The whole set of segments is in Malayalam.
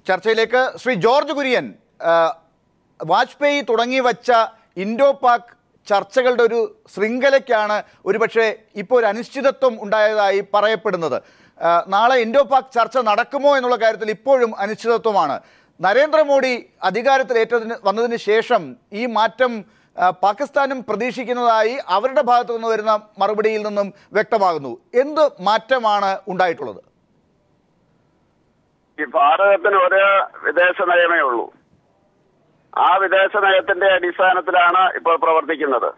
ചർച്ചയിലേക്ക് ശ്രീ ജോർജ് കുര്യൻ, വാജ്പേയി തുടങ്ങി വച്ച ഇൻഡോ പാക് ചർച്ചകളുടെ ഒരു ശൃംഖലയ്ക്കാണ് ഒരുപക്ഷെ ഇപ്പോൾ ഒരു അനിശ്ചിതത്വം ഉണ്ടായതായി പറയപ്പെടുന്നത്. നാളെ ഇൻഡോ പാക് ചർച്ച നടക്കുമോ എന്നുള്ള കാര്യത്തിൽ ഇപ്പോഴും അനിശ്ചിതത്വമാണ്. നരേന്ദ്രമോദി വന്നതിന് ശേഷം ഈ മാറ്റം പാകിസ്ഥാനും പ്രതീക്ഷിക്കുന്നതായി അവരുടെ ഭാഗത്തു നിന്ന് വരുന്ന മറുപടിയിൽ നിന്നും വ്യക്തമാകുന്നു. എന്ത് മാറ്റമാണ് ഉണ്ടായിട്ടുള്ളത്? ഈ ഭാരതത്തിന് ഒരു വിദേശ നയമേ ഉള്ളൂ. ആ വിദേശ നയത്തിന്റെ അടിസ്ഥാനത്തിലാണ് ഇപ്പോൾ പ്രവർത്തിക്കുന്നത്.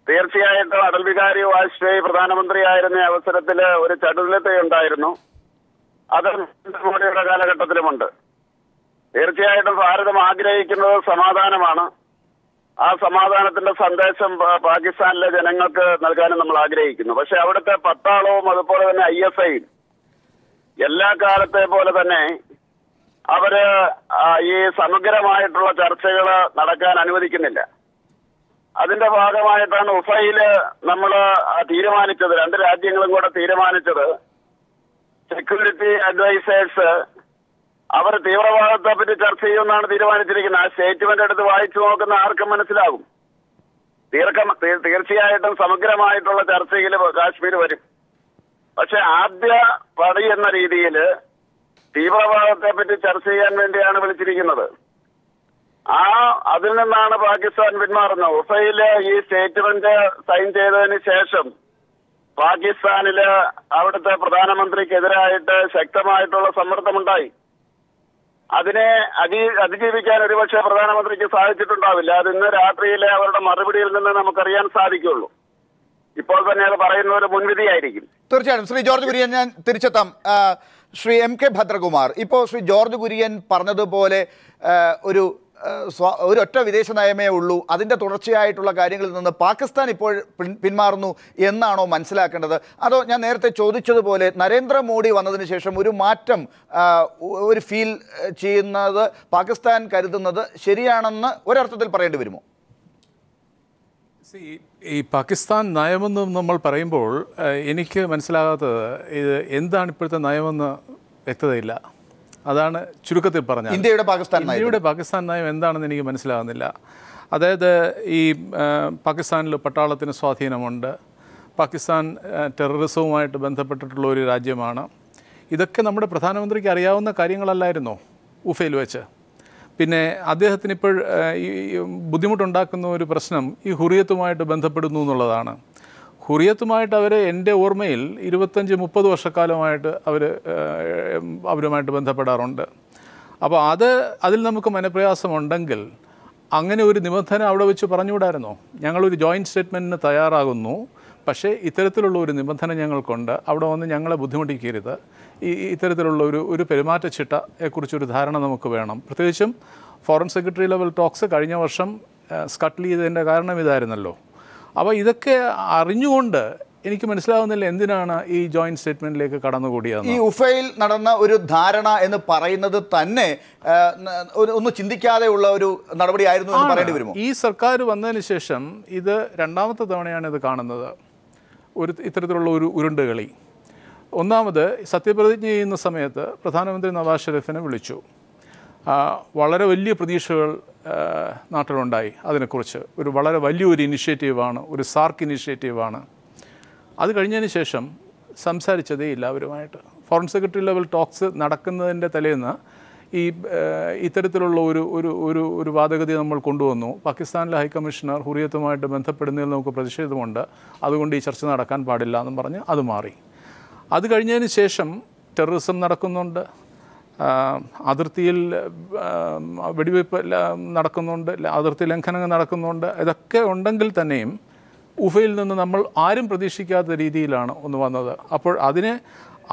തീർച്ചയായിട്ടും അടൽ ബിഹാരി വാജ്പേയി പ്രധാനമന്ത്രിയായിരുന്ന അവസരത്തിൽ ഒരു ചടുലതയുണ്ടായിരുന്നു. അത് മോദിയുടെ കാലഘട്ടത്തിലുമുണ്ട്. തീർച്ചയായിട്ടും ഭാരതം ആഗ്രഹിക്കുന്നത് സമാധാനമാണ്. ആ സമാധാനത്തിന്റെ സന്ദേശം പാകിസ്ഥാനിലെ ജനങ്ങൾക്ക് നൽകാനും നമ്മൾ ആഗ്രഹിക്കുന്നു. പക്ഷെ അവിടുത്തെ പട്ടാളവും അതുപോലെ തന്നെ ISIയും എല്ലാ കാലത്തെ പോലെ തന്നെ അവര് ഈ സമഗ്രമായിട്ടുള്ള ചർച്ചകൾ നടക്കാൻ അനുവദിക്കുന്നില്ല. അതിന്റെ ഭാഗമായിട്ടാണ് ഉഫയില് നമ്മൾ തീരുമാനിച്ചത്, രണ്ട് രാജ്യങ്ങളും കൂടെ തീരുമാനിച്ചത്, സെക്യൂരിറ്റി അഡ്വൈസേഴ്സ് അവർ തീവ്രവാദത്തെ പറ്റി ചർച്ച ചെയ്യുമെന്നാണ് തീരുമാനിച്ചിരിക്കുന്നത്. ആ സ്റ്റേറ്റ്മെന്റ് എടുത്ത് വായിച്ചു നോക്കുന്ന ആർക്കും മനസ്സിലാകും. തീർച്ചയായിട്ടും സമഗ്രമായിട്ടുള്ള ചർച്ചയിൽ കാശ്മീർ വരും. പക്ഷെ ആദ്യ പടി എന്ന രീതിയിൽ തീവ്രവാദത്തെ പറ്റി ചർച്ച ചെയ്യാൻ വേണ്ടിയാണ് വിളിച്ചിരിക്കുന്നത്. അതിൽ നിന്നാണ് പാകിസ്ഥാൻ പിന്മാറുന്നത്. ഉഫയില് ഈ സ്റ്റേറ്റ്മെന്റ് സൈൻ ചെയ്തതിന് ശേഷം പാകിസ്ഥാനില് അവിടുത്തെ പ്രധാനമന്ത്രിക്കെതിരായിട്ട് ശക്തമായിട്ടുള്ള സമ്മർദ്ദമുണ്ടായി. അതിനെ അതിജീവിക്കാൻ ഒരുപക്ഷെ പ്രധാനമന്ത്രിക്ക് സാധിച്ചിട്ടുണ്ടാവില്ല. അത് ഇന്ന് രാത്രിയിലെ അവരുടെ മറുപടിയിൽ നിന്ന് നമുക്കറിയാൻ സാധിക്കുള്ളൂ. ഇപ്പോൾ തന്നെ അത് പറയുന്ന ഒരു മുൻവിധിയായിരിക്കും. തീർച്ചയായും ശ്രീ ജോർജ് കുര്യൻ, ഞാൻ തിരിച്ചെത്താം. ശ്രീ MK ഭദ്രകുമാർ, ഇപ്പോൾ ശ്രീ ജോർജ് കുര്യൻ പറഞ്ഞതുപോലെ ഒരൊറ്റ വിദേശ നയമേ ഉള്ളൂ, അതിൻ്റെ തുടർച്ചയായിട്ടുള്ള കാര്യങ്ങളിൽ നിന്ന് പാകിസ്ഥാൻ ഇപ്പോൾ പിന്മാറുന്നു എന്നാണോ മനസ്സിലാക്കേണ്ടത്? അതോ ഞാൻ നേരത്തെ ചോദിച്ചതുപോലെ നരേന്ദ്രമോദി വന്നതിന് ശേഷം ഒരു മാറ്റം ഒരു ഫീൽ ചെയ്യുന്നത് പാകിസ്ഥാൻ കരുതുന്നത് ശരിയാണെന്ന് ഒരർത്ഥത്തിൽ പറയേണ്ടി വരുമോ? ഈ പാകിസ്ഥാൻ നയമെന്ന് നമ്മൾ പറയുമ്പോൾ എനിക്ക് മനസ്സിലാകാത്തത് ഇത് എന്താണ് ഇപ്പോഴത്തെ നയമെന്ന് വ്യക്തതയില്ല. അതാണ് ചുരുക്കത്തിൽ പറഞ്ഞത്. ഇന്ത്യയുടെ പാകിസ്ഥാൻ നയം എന്താണെന്ന് എനിക്ക് മനസ്സിലാകുന്നില്ല. അതായത് ഈ പാകിസ്ഥാനിൽ പട്ടാളത്തിന് സ്വാധീനമുണ്ട്. പാകിസ്ഥാൻ ടെററിസവുമായിട്ട് ബന്ധപ്പെട്ടിട്ടുള്ള ഒരു രാജ്യമാണ്. ഇതൊക്കെ നമ്മുടെ പ്രധാനമന്ത്രിക്ക് അറിയാവുന്ന കാര്യങ്ങളല്ലായിരുന്നോ ഉഫയിൽ വെച്ച്? പിന്നെ അദ്ദേഹത്തിന് ഇപ്പോൾ ഈ ബുദ്ധിമുട്ടുണ്ടാക്കുന്ന ഒരു പ്രശ്നം ഈ ഹുറിയത്തുമായിട്ട് ബന്ധപ്പെടുന്നു എന്നുള്ളതാണ്. ഹുറിയത്തുമായിട്ട് അവർ എൻ്റെ ഓർമ്മയിൽ 25-30 വർഷക്കാലമായിട്ട് അവരുമായിട്ട് ബന്ധപ്പെടാറുണ്ട്. അപ്പോൾ അതിൽ നമുക്ക് മനപ്രയാസമുണ്ടെങ്കിൽ അങ്ങനെ ഒരു നിബന്ധന അവിടെ വെച്ച് പറഞ്ഞുകൂടായിരുന്നോ? ഞങ്ങളൊരു ജോയിൻറ്റ് സ്റ്റേറ്റ്മെൻറ്റിന് തയ്യാറാകുന്നു, പക്ഷേ ഇത്തരത്തിലുള്ള ഒരു നിബന്ധന ഞങ്ങൾക്കുണ്ട്, അവിടെ വന്ന് ഞങ്ങളെ ബുദ്ധിമുട്ടിക്കരുത്, ഇത്തരത്തിലുള്ള ഒരു പെരുമാറ്റച്ചിട്ടയെക്കുറിച്ചൊരു ധാരണ നമുക്ക് വേണം. പ്രത്യേകിച്ചും ഫോറിൻ സെക്രട്ടറി ലെവൽ ടോക്സ് കഴിഞ്ഞ വർഷം സ്കട്ടിൽ ചെയ്തതിൻ്റെ കാരണം ഇതായിരുന്നല്ലോ. അപ്പോൾ ഇതൊക്കെ അറിഞ്ഞുകൊണ്ട് എനിക്ക് മനസ്സിലാവുന്നില്ല എന്തിനാണ് ഈ ജോയിൻറ്റ് സ്റ്റേറ്റ്മെൻറ്റിലേക്ക് കടന്നുകൂടിയത്. ഈ ഉഫയിൽ നടന്ന ഒരു ധാരണ എന്ന് പറയുന്നത് തന്നെ ഒന്ന് ചിന്തിക്കാതെയുള്ള ഒരു നടപടിയായിരുന്നു എന്ന് പറയേണ്ടി വരുമോ? ഈ സർക്കാർ വന്നതിന് ശേഷം ഇത് രണ്ടാമത്തെ തവണയാണ് ഇത് കാണുന്നത്, ഇത്തരത്തിലുള്ള ഒരു ഉരുണ്ടുകളി. ഒന്നാമത് സത്യപ്രതിജ്ഞ ചെയ്യുന്ന സമയത്ത് പ്രധാനമന്ത്രി നവാസ് ഷെരീഫിനെ വിളിച്ചു. വളരെ വലിയ പ്രതീക്ഷകൾ നാട്ടിലുണ്ടായി അതിനെക്കുറിച്ച്. വളരെ വലിയൊരു ഇനിഷ്യേറ്റീവാണ്, ഒരു സാർക്ക് ഇനിഷ്യേറ്റീവാണ്. അത് കഴിഞ്ഞതിന് ശേഷം സംസാരിച്ചതേ ഇല്ല അവരുമായിട്ട്. ഫോറിൻ സെക്രട്ടറി ലെവൽ ടോക്സ് നടക്കുന്നതിൻ്റെ തലേന്ന് ഇത്തരത്തിലുള്ള ഒരു വാദഗതി നമ്മൾ കൊണ്ടുവന്നു. പാകിസ്ഥാനിലെ ഹൈക്കമ്മീഷണർ ഹുറിയത്തുമായിട്ട് ബന്ധപ്പെടുന്നതിൽ നമുക്ക് പ്രതിഷേധമുണ്ട്, അതുകൊണ്ട് ഈ ചർച്ച നടക്കാൻ പാടില്ല എന്നും പറഞ്ഞ് അത് മാറി. അത് കഴിഞ്ഞതിന് ശേഷം ടെററിസം നടക്കുന്നുണ്ട്, അതിർത്തിയിൽ വെടിവയ്പ്പ് നടക്കുന്നുണ്ട്, അതിർത്തി ലംഘനങ്ങൾ നടക്കുന്നുണ്ട്. ഇതൊക്കെ ഉണ്ടെങ്കിൽ തന്നെയും ഉഫയിൽ നിന്ന് നമ്മൾ ആരും പ്രതീക്ഷിക്കാത്ത രീതിയിലാണ് ഒന്ന് വന്നത്. അപ്പോൾ അതിനെ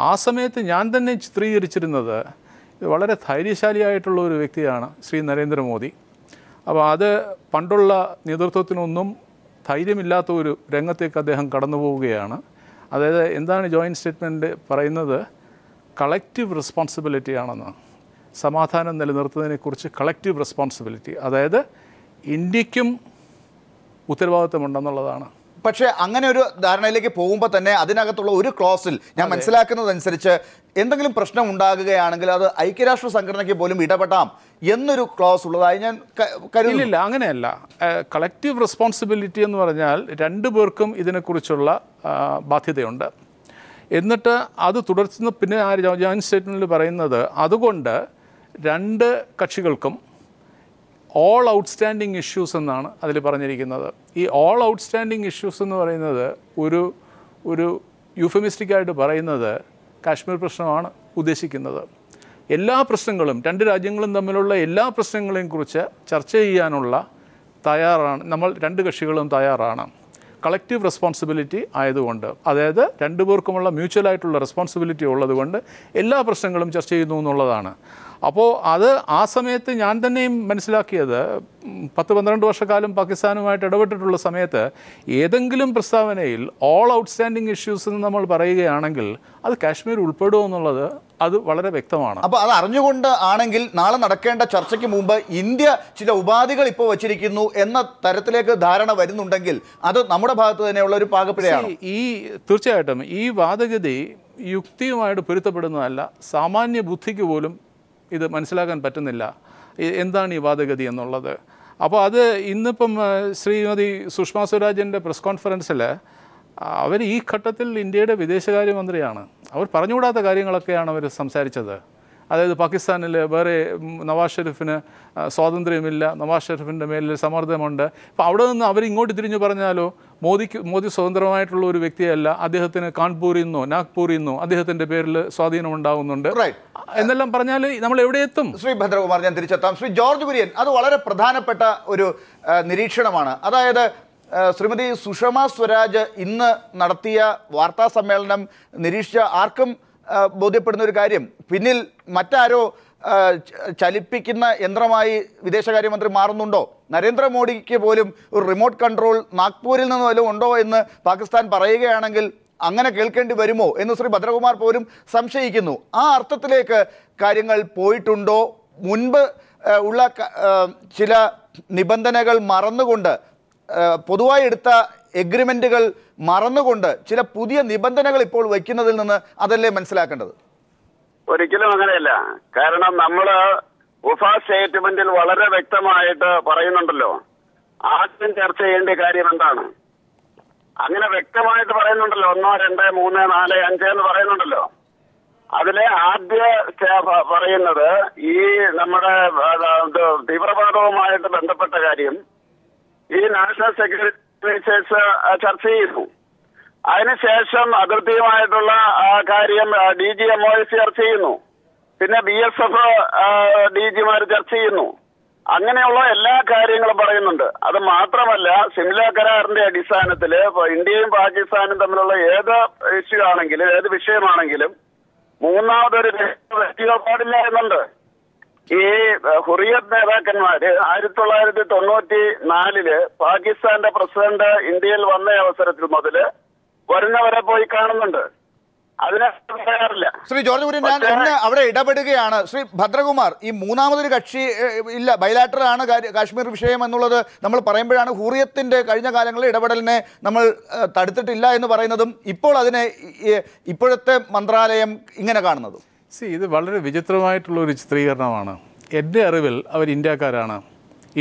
ആ സമയത്ത് ഞാൻ തന്നെ ചിത്രീകരിച്ചിരുന്നത് വളരെ ധൈര്യശാലിയായിട്ടുള്ള ഒരു വ്യക്തിയാണ് ശ്രീ നരേന്ദ്രമോദി. അപ്പോൾ അത് പണ്ടുള്ള നേതൃത്വത്തിനൊന്നും ധൈര്യമില്ലാത്ത ഒരു രംഗത്തേക്ക് അദ്ദേഹം കടന്നു പോവുകയാണ്. അതായത് എന്താണ് ജോയിൻറ്റ് സ്റ്റേറ്റ്മെൻറ്റ് പറയുന്നത്? കളക്റ്റീവ് റെസ്പോൺസിബിലിറ്റി ആണെന്ന്. സമാധാനം നിലനിർത്തുന്നതിനെക്കുറിച്ച് കളക്റ്റീവ് റെസ്പോൺസിബിലിറ്റി, അതായത് ഇന്ത്യക്കും ഉത്തരവാദിത്വമുണ്ടെന്നുള്ളതാണ്. പക്ഷേ അങ്ങനെ ഒരു ധാരണയിലേക്ക് പോകുമ്പോൾ തന്നെ അതിനകത്തുള്ള ഒരു ക്ലോസിൽ ഞാൻ മനസ്സിലാക്കുന്നതനുസരിച്ച് എന്തെങ്കിലും പ്രശ്നം ഉണ്ടാകുകയാണെങ്കിൽ അത് ഐക്യരാഷ്ട്ര സംഘടനയ്ക്ക് പോലും ഇടപെടാം എന്നൊരു ക്ലോസ് ഉള്ളതായി ഞാൻ കരുതുന്നില്ല. അങ്ങനെയല്ല. കളക്റ്റീവ് റെസ്പോൺസിബിലിറ്റി എന്ന് പറഞ്ഞാൽ രണ്ടു പേർക്കും ഇതിനെക്കുറിച്ചുള്ള ബാധ്യതയുണ്ട്. എന്നിട്ട് അത് തുടർന്ന് പിന്നെ ആ ജോയിൻറ്റ് സ്റ്റേറ്റ്മെൻറ്റിൽ പറയുന്നത് അതുകൊണ്ട് രണ്ട് കക്ഷികൾക്കും ഓൾ ഔട്ട്സ്റ്റാൻഡിങ് ഇഷ്യൂസ് എന്നാണ് അതിൽ പറഞ്ഞിരിക്കുന്നത്. ഈ ഓൾ ഔട്ട്സ്റ്റാൻഡിങ് ഇഷ്യൂസ് എന്ന് പറയുന്നത് ഒരു യൂഫമിസ്റ്റിക്കായിട്ട് പറയുന്നത് കാശ്മീർ പ്രശ്നമാണ് ഉദ്ദേശിക്കുന്നത്. എല്ലാ പ്രശ്നങ്ങളും രണ്ട് രാജ്യങ്ങളും തമ്മിലുള്ള എല്ലാ പ്രശ്നങ്ങളെയും കുറിച്ച് ചർച്ച ചെയ്യാനുള്ള തയ്യാറാണ് നമ്മൾ രണ്ട് കക്ഷികളും തയ്യാറാണ്. കളക്റ്റീവ് റെസ്പോൺസിബിലിറ്റി ആയതുകൊണ്ട്, അതായത് രണ്ടുപേർക്കുമുള്ള മ്യൂച്വലായിട്ടുള്ള റെസ്പോൺസിബിലിറ്റി ഉള്ളതുകൊണ്ട് എല്ലാ പ്രശ്നങ്ങളും ചർച്ച ചെയ്യുന്നു എന്നുള്ളതാണ്. അപ്പോൾ അത് ആ സമയത്ത് ഞാൻ തന്നെയും മനസ്സിലാക്കിയത് 10-12 വർഷക്കാലം പാകിസ്ഥാനുമായിട്ട് ഇടപെട്ടിട്ടുള്ള സമയത്ത് ഏതെങ്കിലും പ്രസ്താവനയിൽ ഓൾ ഔട്ട്സ്റ്റാൻഡിങ് ഇഷ്യൂസ് എന്ന് നമ്മൾ പറയുകയാണെങ്കിൽ അത് കാശ്മീർ ഉൾപ്പെടുമോ എന്നുള്ളത് അത് വളരെ വ്യക്തമാണ്. അപ്പോൾ അത് അറിഞ്ഞുകൊണ്ട് ആണെങ്കിൽ നാളെ നടക്കേണ്ട ചർച്ചയ്ക്ക് മുമ്പ് ഇന്ത്യ ചില ഉപാധികൾ ഇപ്പോൾ വച്ചിരിക്കുന്നു എന്ന തരത്തിലേക്ക് ധാരണ വരുന്നുണ്ടെങ്കിൽ അത് നമ്മുടെ ഭാഗത്ത് തന്നെയുള്ള ഒരു പാകപ്പിഴയാണ്. തീർച്ചയായിട്ടും ഈ വാദഗതി യുക്തിയുമായിട്ട് പൊരുത്തപ്പെടുന്നതല്ല. സാമാന്യ ബുദ്ധിക്ക് പോലും ഇത് മനസ്സിലാക്കാൻ പറ്റുന്നില്ല എന്താണ് ഈ വാദഗതി എന്നുള്ളത്. അപ്പോൾ അത് ഇന്നിപ്പം ശ്രീമതി സുഷമ സ്വരാജിൻ്റെ പ്രസ് കോൺഫറൻസിൽ അവർ ഈ ഘട്ടത്തിൽ ഇന്ത്യയുടെ വിദേശകാര്യമന്ത്രിയാണ്. അവർ പറഞ്ഞുകൂടാത്ത കാര്യങ്ങളൊക്കെയാണ് അവർ സംസാരിച്ചത്. അതായത് പാകിസ്ഥാനിൽ വേറെ നവാസ് ഷെരീഫിന് സ്വാതന്ത്ര്യമില്ല, നവാസ് ഷെരീഫിൻ്റെ മേലിൽ സമ്മർദ്ദമുണ്ട്. അപ്പോൾ അവിടെ നിന്ന് അവരിങ്ങോട്ട് തിരിഞ്ഞു പറഞ്ഞാലോ മോദി സ്വതന്ത്രമായിട്ടുള്ള ഒരു വ്യക്തിയല്ല, അദ്ദേഹത്തിന് കാൺപൂരിൽ നിന്നോ നാഗ്പൂരിൽ നിന്നോ അദ്ദേഹത്തിൻ്റെ പേരിൽ സ്വാധീനം ഉണ്ടാകുന്നുണ്ട് എന്നെല്ലാം പറഞ്ഞാൽ നമ്മൾ എവിടെ എത്തും? ശ്രീ ഭദ്രകുമാർ, ഞാൻ തിരിച്ചെത്താം. ശ്രീ ജോർജ് കുര്യൻ, അത് വളരെ പ്രധാനപ്പെട്ട ഒരു നിരീക്ഷണമാണ്. അതായത് ശ്രീമതി സുഷമ സ്വരാജ് ഇന്ന് നടത്തിയ വാർത്താ സമ്മേളനം നിരീക്ഷിച്ച ആർക്കും ബോധ്യപ്പെടുന്ന ഒരു കാര്യം, പിന്നിൽ മറ്റാരോ ചലിപ്പിക്കുന്ന യന്ത്രമായി വിദേശകാര്യമന്ത്രി മാറുന്നുണ്ടോ? നരേന്ദ്രമോദിക്ക് പോലും ഒരു റിമോട്ട് കൺട്രോൾ നാഗ്പൂരിൽ നിന്ന് വല്ലതും ഉണ്ടോ എന്ന് പാകിസ്ഥാൻ പറയുകയാണെങ്കിൽ അങ്ങനെ കേൾക്കേണ്ടി വരുമോ എന്ന് ശ്രീ ഭദ്രകുമാർ പോലും സംശയിക്കുന്നു. ആ അർത്ഥത്തിലേക്ക് കാര്യങ്ങൾ പോയിട്ടുണ്ടോ? മുൻപ് ഉള്ള ചില നിബന്ധനകൾ മറന്നുകൊണ്ട്, പൊതുവായി എടുത്ത എഗ്രിമെൻറ്റുകൾ മറന്നുകൊണ്ട് ചില പുതിയ നിബന്ധനകൾ ഇപ്പോൾ വയ്ക്കുന്നതിൽ നിന്ന് അതല്ലേ മനസ്സിലാക്കേണ്ടത്? ഒരിക്കലും അങ്ങനെയല്ല. കാരണം നമ്മള് ഉഫ സ്റ്റേറ്റ്മെന്റിൽ വളരെ വ്യക്തമായിട്ട് പറയുന്നുണ്ടല്ലോ ആദ്യം ചർച്ച ചെയ്യേണ്ട കാര്യം എന്താണ്. അങ്ങനെ വ്യക്തമായിട്ട് പറയുന്നുണ്ടല്ലോ, 1, 2, 3, 4, 5 എന്ന് പറയുന്നുണ്ടല്ലോ. അതിലെ ആദ്യ പറയുന്നത് ഈ നമ്മുടെ തീവ്രവാദവുമായിട്ട് ബന്ധപ്പെട്ട കാര്യം ഈ നാഷണൽ സെക്യൂരിറ്റി അഡ്വൈസേഴ്സ് ചർച്ച ചെയ്യുന്നു. അതിനുശേഷം അതിർത്തിയുമായിട്ടുള്ള കാര്യം DGMOS ചർച്ച ചെയ്യുന്നു. പിന്നെ BSF DGമാർ ചർച്ച ചെയ്യുന്നു. അങ്ങനെയുള്ള എല്ലാ കാര്യങ്ങളും പറയുന്നുണ്ട്. അത് മാത്രമല്ല, സിംല കരാറിന്റെ അടിസ്ഥാനത്തിൽ ഇന്ത്യയും പാകിസ്ഥാനും തമ്മിലുള്ള ഏത് ഇഷ്യൂ ആണെങ്കിലും ഏത് വിഷയമാണെങ്കിലും മൂന്നാമതൊരു വ്യക്തികൾ പാടില്ല എന്നുണ്ട്. ഈ ഹുറിയത്ത് നേതാക്കന്മാര് 1994 പാകിസ്ഥാന്റെ പ്രസിഡന്റ് ഇന്ത്യയിൽ വന്ന അവസരത്തിൽ മുതൽ വരുന്നവരെ പോയി കാണുന്നുണ്ട്. അതിനെ പറയാറില്ല. ശ്രീ ജോർജ് കുര്യൻ, ഞാൻ ഒന്ന് അവിടെ ഇടപെടുകയാണ്. ശ്രീ ഭദ്രകുമാർ, ഈ മൂന്നാമതൊരു കക്ഷി ഇല്ല, ബൈലാറ്ററൽ ആണ് കാശ്മീർ വിഷയം എന്നുള്ളത് നമ്മൾ പറയുമ്പോഴാണ് ഹുറിയത്തിന്റെ കഴിഞ്ഞ കാലങ്ങളിൽ ഇടപെടലിനെ നമ്മൾ തടുത്തിട്ടില്ല എന്ന് പറയുന്നതും ഇപ്പോൾ അതിനെ ഇപ്പോഴത്തെ മന്ത്രാലയം ഇങ്ങനെ കാണുന്നതും. ഇത് വളരെ വിചിത്രമായിട്ടുള്ള ഒരു ചിത്രീകരണമാണ്. എൻ്റെ അറിവിൽ അവർ ഇന്ത്യക്കാരാണ്,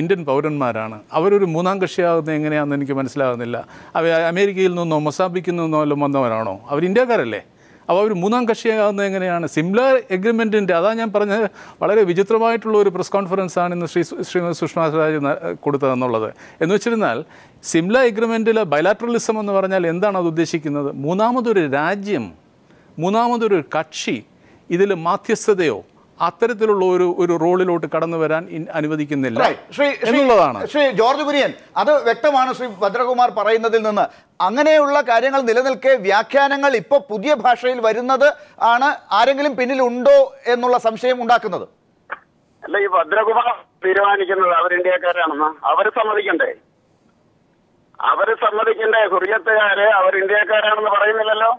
ഇന്ത്യൻ പൗരന്മാരാണ്. അവരൊരു മൂന്നാം കക്ഷിയാകുന്നത് എങ്ങനെയാണെന്ന് എനിക്ക് മനസ്സിലാകുന്നില്ല. അവർ അമേരിക്കയിൽ നിന്നോ മൊസാംബിക്കിൽ നിന്നോ എല്ലാം വന്നവരാണോ? അവർ ഇന്ത്യക്കാരല്ലേ? അപ്പോൾ അവർ മൂന്നാം കക്ഷിയാകുന്നത് എങ്ങനെയാണ്? സിംല എഗ്രിമെൻറ്റിൻ്റെ, അതാ ഞാൻ പറഞ്ഞത്, വളരെ വിചിത്രമായിട്ടുള്ള ഒരു പ്രസ് കോൺഫറൻസാണ് ഇന്ന് ശ്രീമതി സുഷമ സ്വരാജ് കൊടുത്തതെന്നുള്ളത്. എന്ന് വെച്ചിരുന്നാൽ സിംല എഗ്രിമെൻറ്റിലെ ബൈലാറ്ററലിസം എന്ന് പറഞ്ഞാൽ എന്താണ് അത് ഉദ്ദേശിക്കുന്നത്? മൂന്നാമതൊരു രാജ്യം, മൂന്നാമതൊരു കക്ഷി ഇതിൽ മാധ്യസ്ഥതയോ അത്തരത്തിലുള്ള ഒരു റോളിലോട്ട് കടന്നു വരാൻ അനുവദിക്കുന്നില്ല എന്നുള്ളതാണ്. ശ്രീ ജോർജ് കുര്യൻ, അത് വ്യക്തമാണ് ശ്രീ ഭദ്രകുമാർ പറയുന്നതിൽ നിന്ന്. അങ്ങനെയുള്ള കാര്യങ്ങൾ നിലനിൽക്കെ വ്യാഖ്യാനങ്ങൾ ഇപ്പോൾ പുതിയ ഭാഷയിൽ വരുന്നത് ആണ് ആരെങ്കിലും പിന്നിലുണ്ടോ എന്നുള്ള സംശയം ഉണ്ടാക്കുന്നത്. അല്ല, ഈ ഭദ്രകുമാർ തീരുമാനിക്കുന്നത് അവർ ഇന്ത്യക്കാരാണെന്ന് അവർ സമ്മതിക്കണ്ടേ? ഹുറിയത്തുകാര് അവർ ഇന്ത്യക്കാരാണെന്ന് പറയുന്നില്ലല്ലോ.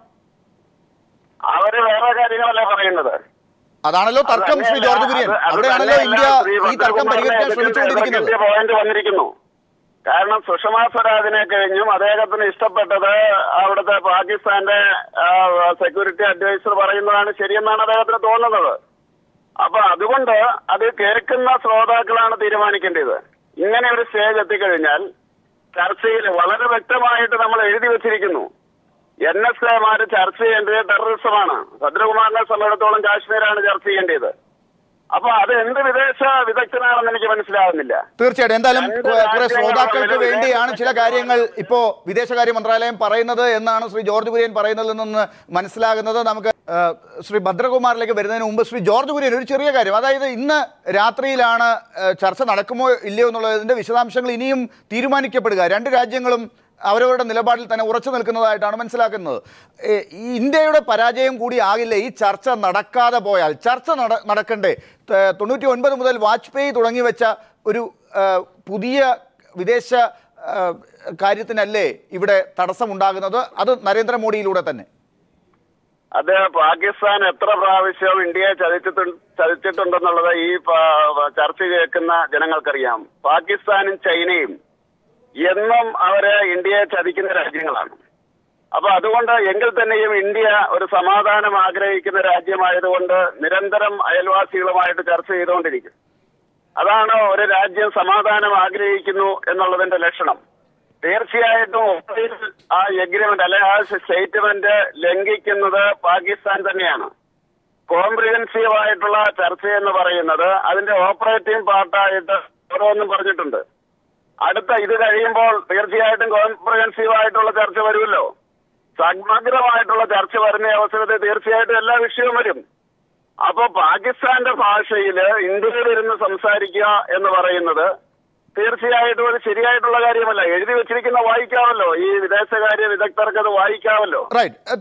അവര് വേറെ കാര്യങ്ങളല്ലേ പറയുന്നത്. അതാണല്ലോ തർക്കം ശ്രീ ജോർജ് കുര്യൻ. അവിടെയാണല്ലോ ഇന്ത്യ ഈ തർക്കം പരിഹരിക്കാൻ ശ്രമിച്ചുകൊണ്ടിരിക്കുന്നത്. പോയിന്റ് വന്നിരിക്കുന്നു. കാരണം സുഷമാ സ്വരാജിനെ കഴിഞ്ഞും അദ്ദേഹത്തിന് ഇഷ്ടപ്പെട്ടത് അവിടുത്തെ പാകിസ്ഥാന്റെ സെക്യൂരിറ്റി അഡ്വൈസർ പറയുന്നതാണ് ശരിയെന്നാണ് അദ്ദേഹത്തിന് തോന്നുന്നത്. അപ്പൊ അതുകൊണ്ട് അത് കേൾക്കുന്ന ശ്രോതാക്കളാണ് തീരുമാനിക്കേണ്ടത്. ഇങ്ങനെ ഒരു സ്റ്റേജ് എത്തിക്കഴിഞ്ഞാൽ ചർച്ചയിൽ വളരെ വ്യക്തമായിട്ട് നമ്മൾ എഴുതി വെച്ചിരിക്കുന്നു, NSAമാര് ചർച്ച ചെയ്യേണ്ടത് ടെററിസമാണ്. ഭദ്രകുമാറിനെ സംബന്ധിച്ചിടത്തോളം കാശ്മീരാണ് ചർച്ച ചെയ്യേണ്ടത്. അപ്പൊ അത് എന്ത് വിദേശ വിദഗ്ധനാണെന്ന് എനിക്ക് മനസ്സിലാവുന്നില്ല. തീർച്ചയായിട്ടും എന്തായാലും കുറെ ശ്രോതാക്കൾക്ക് വേണ്ടിയാണ് ചില കാര്യങ്ങൾ ഇപ്പോ വിദേശകാര്യ മന്ത്രാലയം പറയുന്നത് എന്നാണ് ശ്രീ ജോർജ് കുര്യൻ പറയുന്നതിൽ നിന്ന് മനസ്സിലാകുന്നത്. നമുക്ക് ശ്രീ ഭദ്രകുമാറിലേക്ക് വരുന്നതിന് മുമ്പ് ശ്രീ ജോർജ് കുര്യൻ ഒരു ചെറിയ കാര്യം, അതായത് ഇന്ന് രാത്രിയിലാണ് ചർച്ച നടക്കുമോ ഇല്ലയോ എന്നുള്ളതിന്റെ വിശദാംശങ്ങൾ ഇനിയും തീരുമാനിക്കപ്പെടുക. രണ്ട് രാജ്യങ്ങളും അവരവരുടെ നിലപാടിൽ തന്നെ ഉറച്ചു നിൽക്കുന്നതായിട്ടാണ് മനസ്സിലാക്കുന്നത്. ഇന്ത്യയുടെ പരാജയം കൂടി ആകില്ല ഈ ചർച്ച നടക്കാതെ പോയാൽ. ചർച്ച നടക്കണ്ടേ? 99 മുതൽ വാജ്പേയി തുടങ്ങി വെച്ച ഒരു പുതിയ വിദേശ കാര്യത്തിനല്ലേ ഇവിടെ തടസ്സമുണ്ടാകുന്നത്? അത് നരേന്ദ്രമോദിയിലൂടെ തന്നെ. അത് പാകിസ്ഥാൻ എത്ര പ്രാവശ്യം ഇന്ത്യയെ ചതിച്ചിട്ടുണ്ടെന്നുള്ളത് ഈ ചർച്ച കേൾക്കുന്ന ജനങ്ങൾക്കറിയാം. പാകിസ്ഥാനും ചൈനയും എന്നും അവര് ഇന്ത്യയെ ചതിക്കുന്ന രാജ്യങ്ങളാണ്. അപ്പൊ അതുകൊണ്ട് എങ്കിൽ തന്നെയും ഇന്ത്യ ഒരു സമാധാനം ആഗ്രഹിക്കുന്ന രാജ്യമായതുകൊണ്ട് നിരന്തരം അയൽവാസികളുമായിട്ട് ചർച്ച ചെയ്തുകൊണ്ടിരിക്കും. അതാണ് ഒരു രാജ്യം സമാധാനം ആഗ്രഹിക്കുന്നു എന്നുള്ളതിന്റെ ലക്ഷണം. തീർച്ചയായിട്ടും ആ എഗ്രിമെന്റ് അല്ലെ ആ സ്റ്റേറ്റ്മെന്റ് ലംഘിക്കുന്നത് പാകിസ്ഥാൻ തന്നെയാണ്. കോംപ്രിഹെൻസീവ് ആയിട്ടുള്ള ചർച്ച എന്ന് പറയുന്നത് അതിന്റെ ഓപ്പറേറ്റിംഗ് പാർട്ടായിട്ട് ഓരോന്നും പറഞ്ഞിട്ടുണ്ട്. അടുത്ത ഇത് കഴിയുമ്പോൾ തീർച്ചയായിട്ടും കോംപ്രിഹെൻസീവ് ആയിട്ടുള്ള ചർച്ച വരുമല്ലോ. സമഗ്രമായിട്ടുള്ള ചർച്ച വരുന്ന അവസരത്തിൽ തീർച്ചയായിട്ടും എല്ലാ വിഷയവും വരും. അപ്പൊ പാകിസ്ഥാന്റെ ഭാഷയിൽ ഇന്ത്യയിൽ ഇരുന്ന് സംസാരിക്കുക എന്ന് പറയുന്നത് തീർച്ചയായിട്ടും ഒരു ശരിയായിട്ടുള്ള കാര്യമല്ല. എഴുതി വെച്ചിരിക്കുന്ന വായിക്കാമല്ലോ, ഈ വിദേശകാര്യ വിദഗ്ധർക്ക് അത് വായിക്കാമല്ലോ.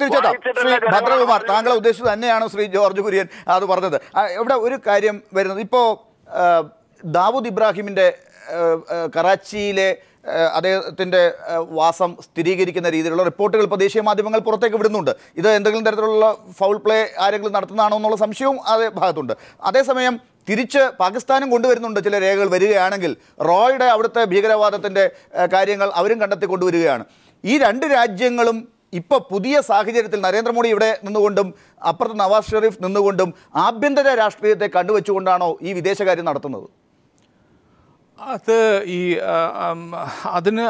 തീർച്ചയായിട്ടും ഭദ്രകുമാർ താങ്കളെ ഉദ്ദേശിച്ചത് തന്നെയാണ് ശ്രീ ജോർജ് കുര്യൻ അത് പറഞ്ഞത്. ഇവിടെ ഒരു കാര്യം വരുന്നത്, ഇപ്പോ ദാവൂദ് ഇബ്രാഹിമിന്റെ കറാച്ചിയിലെ അദ്ദേഹത്തിൻ്റെ വാസം സ്ഥിരീകരിക്കുന്ന രീതിയിലുള്ള റിപ്പോർട്ടുകൾ ഇപ്പോൾ ദേശീയ മാധ്യമങ്ങൾ പുറത്തേക്ക് വിടുന്നുണ്ട്. ഇത് എന്തെങ്കിലും തരത്തിലുള്ള ഫൗൾ പ്ലേ ആരെങ്കിലും നടത്തുന്നതാണോ എന്നുള്ള സംശയവും അതേ ഭാഗത്തുണ്ട്. അതേസമയം തിരിച്ച് പാകിസ്ഥാനും കൊണ്ടുവരുന്നുണ്ട് ചില രേഖകൾ വരികയാണെങ്കിൽ. റോയുടെ അവിടുത്തെ ഭീകരവാദത്തിൻ്റെ കാര്യങ്ങൾ അവരും കണ്ടെത്തി കൊണ്ടുവരികയാണ്. ഈ രണ്ട് രാജ്യങ്ങളും ഇപ്പോൾ പുതിയ സാഹചര്യത്തിൽ നരേന്ദ്രമോദി ഇവിടെ നിന്നുകൊണ്ടും അപ്പുറത്ത് നവാസ് ഷെരീഫ് നിന്നുകൊണ്ടും ആഭ്യന്തര രാഷ്ട്രീയത്തെ കണ്ടുവച്ചുകൊണ്ടാണോ ഈ വിദേശകാര്യം നടത്തുന്നത്? അത് അതിന്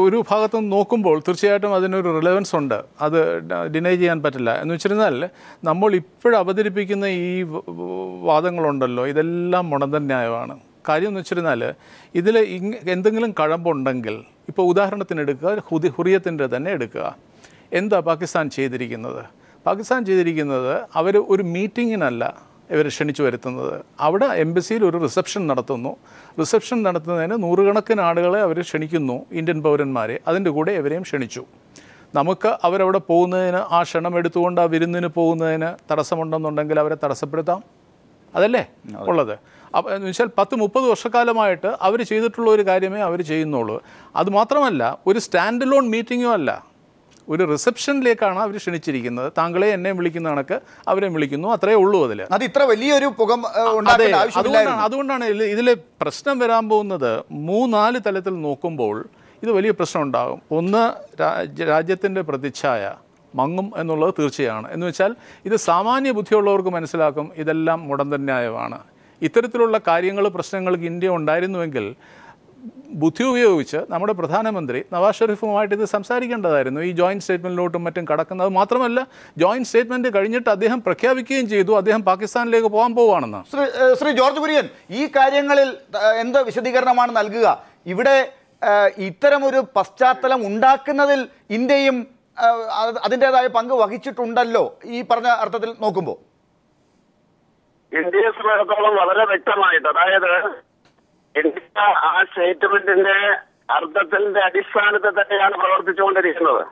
ഒരു ഭാഗത്തു നിന്ന് നോക്കുമ്പോൾ തീർച്ചയായിട്ടും അതിനൊരു റിലവൻസ് ഉണ്ട്. അത് ഡിനൈ ചെയ്യാൻ പറ്റില്ല. എന്ന് വെച്ചിരുന്നാൽ നമ്മൾ ഇപ്പോഴും അവതരിപ്പിക്കുന്ന ഈ വാദങ്ങളുണ്ടല്ലോ, ഇതെല്ലാം മുടന്തൻ ന്യായമാണ്. കാര്യം എന്ന് വെച്ചിരുന്നാൽ ഇതിൽ എന്തെങ്കിലും കഴമ്പുണ്ടെങ്കിൽ, ഇപ്പോൾ ഉദാഹരണത്തിന് എടുക്കുക, ഹുറിയത്തിൻ്റെ തന്നെ എടുക്കുക. എന്താ പാകിസ്ഥാൻ ചെയ്തിരിക്കുന്നത്? പാകിസ്ഥാൻ ചെയ്തിരിക്കുന്നത് അവർ ഒരു മീറ്റിങ്ങിനല്ല ഇവർ ക്ഷണിച്ചു വരുത്തുന്നത്. അവിടെ എംബസിയിൽ ഒരു റിസപ്ഷൻ നടത്തുന്നു. റിസപ്ഷൻ നടത്തുന്നതിന് നൂറുകണക്കിന് ആളുകളെ അവർ ക്ഷണിക്കുന്നു, ഇന്ത്യൻ പൗരന്മാരെ. അതിൻ്റെ കൂടെ ഇവരെയും ക്ഷണിച്ചു. നമുക്ക് അവരവിടെ പോകുന്നതിന്, ആ ക്ഷണം എടുത്തുകൊണ്ട് ആ വിരുന്നിന് പോകുന്നതിന് തടസ്സമുണ്ടെന്നുണ്ടെങ്കിൽ അവരെ തടസ്സപ്പെടുത്താം. അതല്ലേ ഉള്ളത്? അപ്പോൾ എന്ന് വെച്ചാൽ 10-30 വർഷക്കാലമായിട്ട് അവർ ചെയ്തിട്ടുള്ള ഒരു കാര്യമേ അവർ ചെയ്യുന്നുള്ളൂ. അതുമാത്രമല്ല, ഒരു സ്റ്റാൻഡ് ലോൺ മീറ്റിങ്ങും അല്ല, ഒരു റിസപ്ഷനിലേക്കാണ് അവർ ക്ഷണിച്ചിരിക്കുന്നത്. താങ്കളെ എന്നെ വിളിക്കുന്ന കണക്ക് അവരെ വിളിക്കുന്നു, അത്രയേ ഉള്ളൂ. അത് ഇത്ര വലിയൊരു അതുകൊണ്ടാണ് ഇതിൽ പ്രശ്നം വരാൻ പോകുന്നത്. 3-4 തലത്തിൽ നോക്കുമ്പോൾ ഇത് വലിയ പ്രശ്നം ഉണ്ടാകും. ഒന്ന്, രാജ്യത്തിൻ്റെ പ്രതിച്ഛായ മങ്ങും എന്നുള്ളത് തീർച്ചയാണ്. എന്ന് വെച്ചാൽ ഇത് സാമാന്യ ബുദ്ധിയുള്ളവർക്ക് മനസ്സിലാക്കും, ഇതെല്ലാം മുടന്തൻ ന്യായമാണ്. ഇത്തരത്തിലുള്ള കാര്യങ്ങൾ, പ്രശ്നങ്ങൾക്ക് ഇന്ത്യ ഉണ്ടായിരുന്നുവെങ്കിൽ ബുദ്ധി ഉപയോഗിച്ച് നമ്മുടെ പ്രധാനമന്ത്രി നവാസ് ഷെരീഫുമായിട്ട് ഇത് സംസാരിക്കേണ്ടതായിരുന്നു. ഈ ജോയിൻറ്റ് സ്റ്റേറ്റ്മെൻറ്റിലോട്ടും മറ്റും കടക്കുന്നത് മാത്രമല്ല, ജോയിൻറ്റ് സ്റ്റേറ്റ്മെൻറ്റ് കഴിഞ്ഞിട്ട് അദ്ദേഹം പ്രഖ്യാപിക്കുകയും ചെയ്തു അദ്ദേഹം പാകിസ്ഥാനിലേക്ക് പോകാൻ പോവുകയാണെന്ന്. ശ്രീ ജോർജ് കുര്യൻ, ഈ കാര്യങ്ങളിൽ എന്ത് വിശദീകരണമാണ് നൽകുക? ഇവിടെ ഇത്തരമൊരു പശ്ചാത്തലം ഉണ്ടാക്കുന്നതിൽ ഇന്ത്യയും അതിൻ്റെതായ പങ്ക് വഹിച്ചിട്ടുണ്ടല്ലോ ഈ പറഞ്ഞ അർത്ഥത്തിൽ നോക്കുമ്പോൾ. ഇന്ത്യയെ സംബന്ധിച്ചിടത്തോളം വളരെ വ്യക്തമായിട്ട്, അതായത് ഇന്ത്യ ആ സ്റ്റേറ്റ്മെന്റിന്റെ അർത്ഥത്തിന്റെ അടിസ്ഥാനത്തിൽ തന്നെയാണ് പ്രവർത്തിച്ചുകൊണ്ടിരിക്കുന്നത്.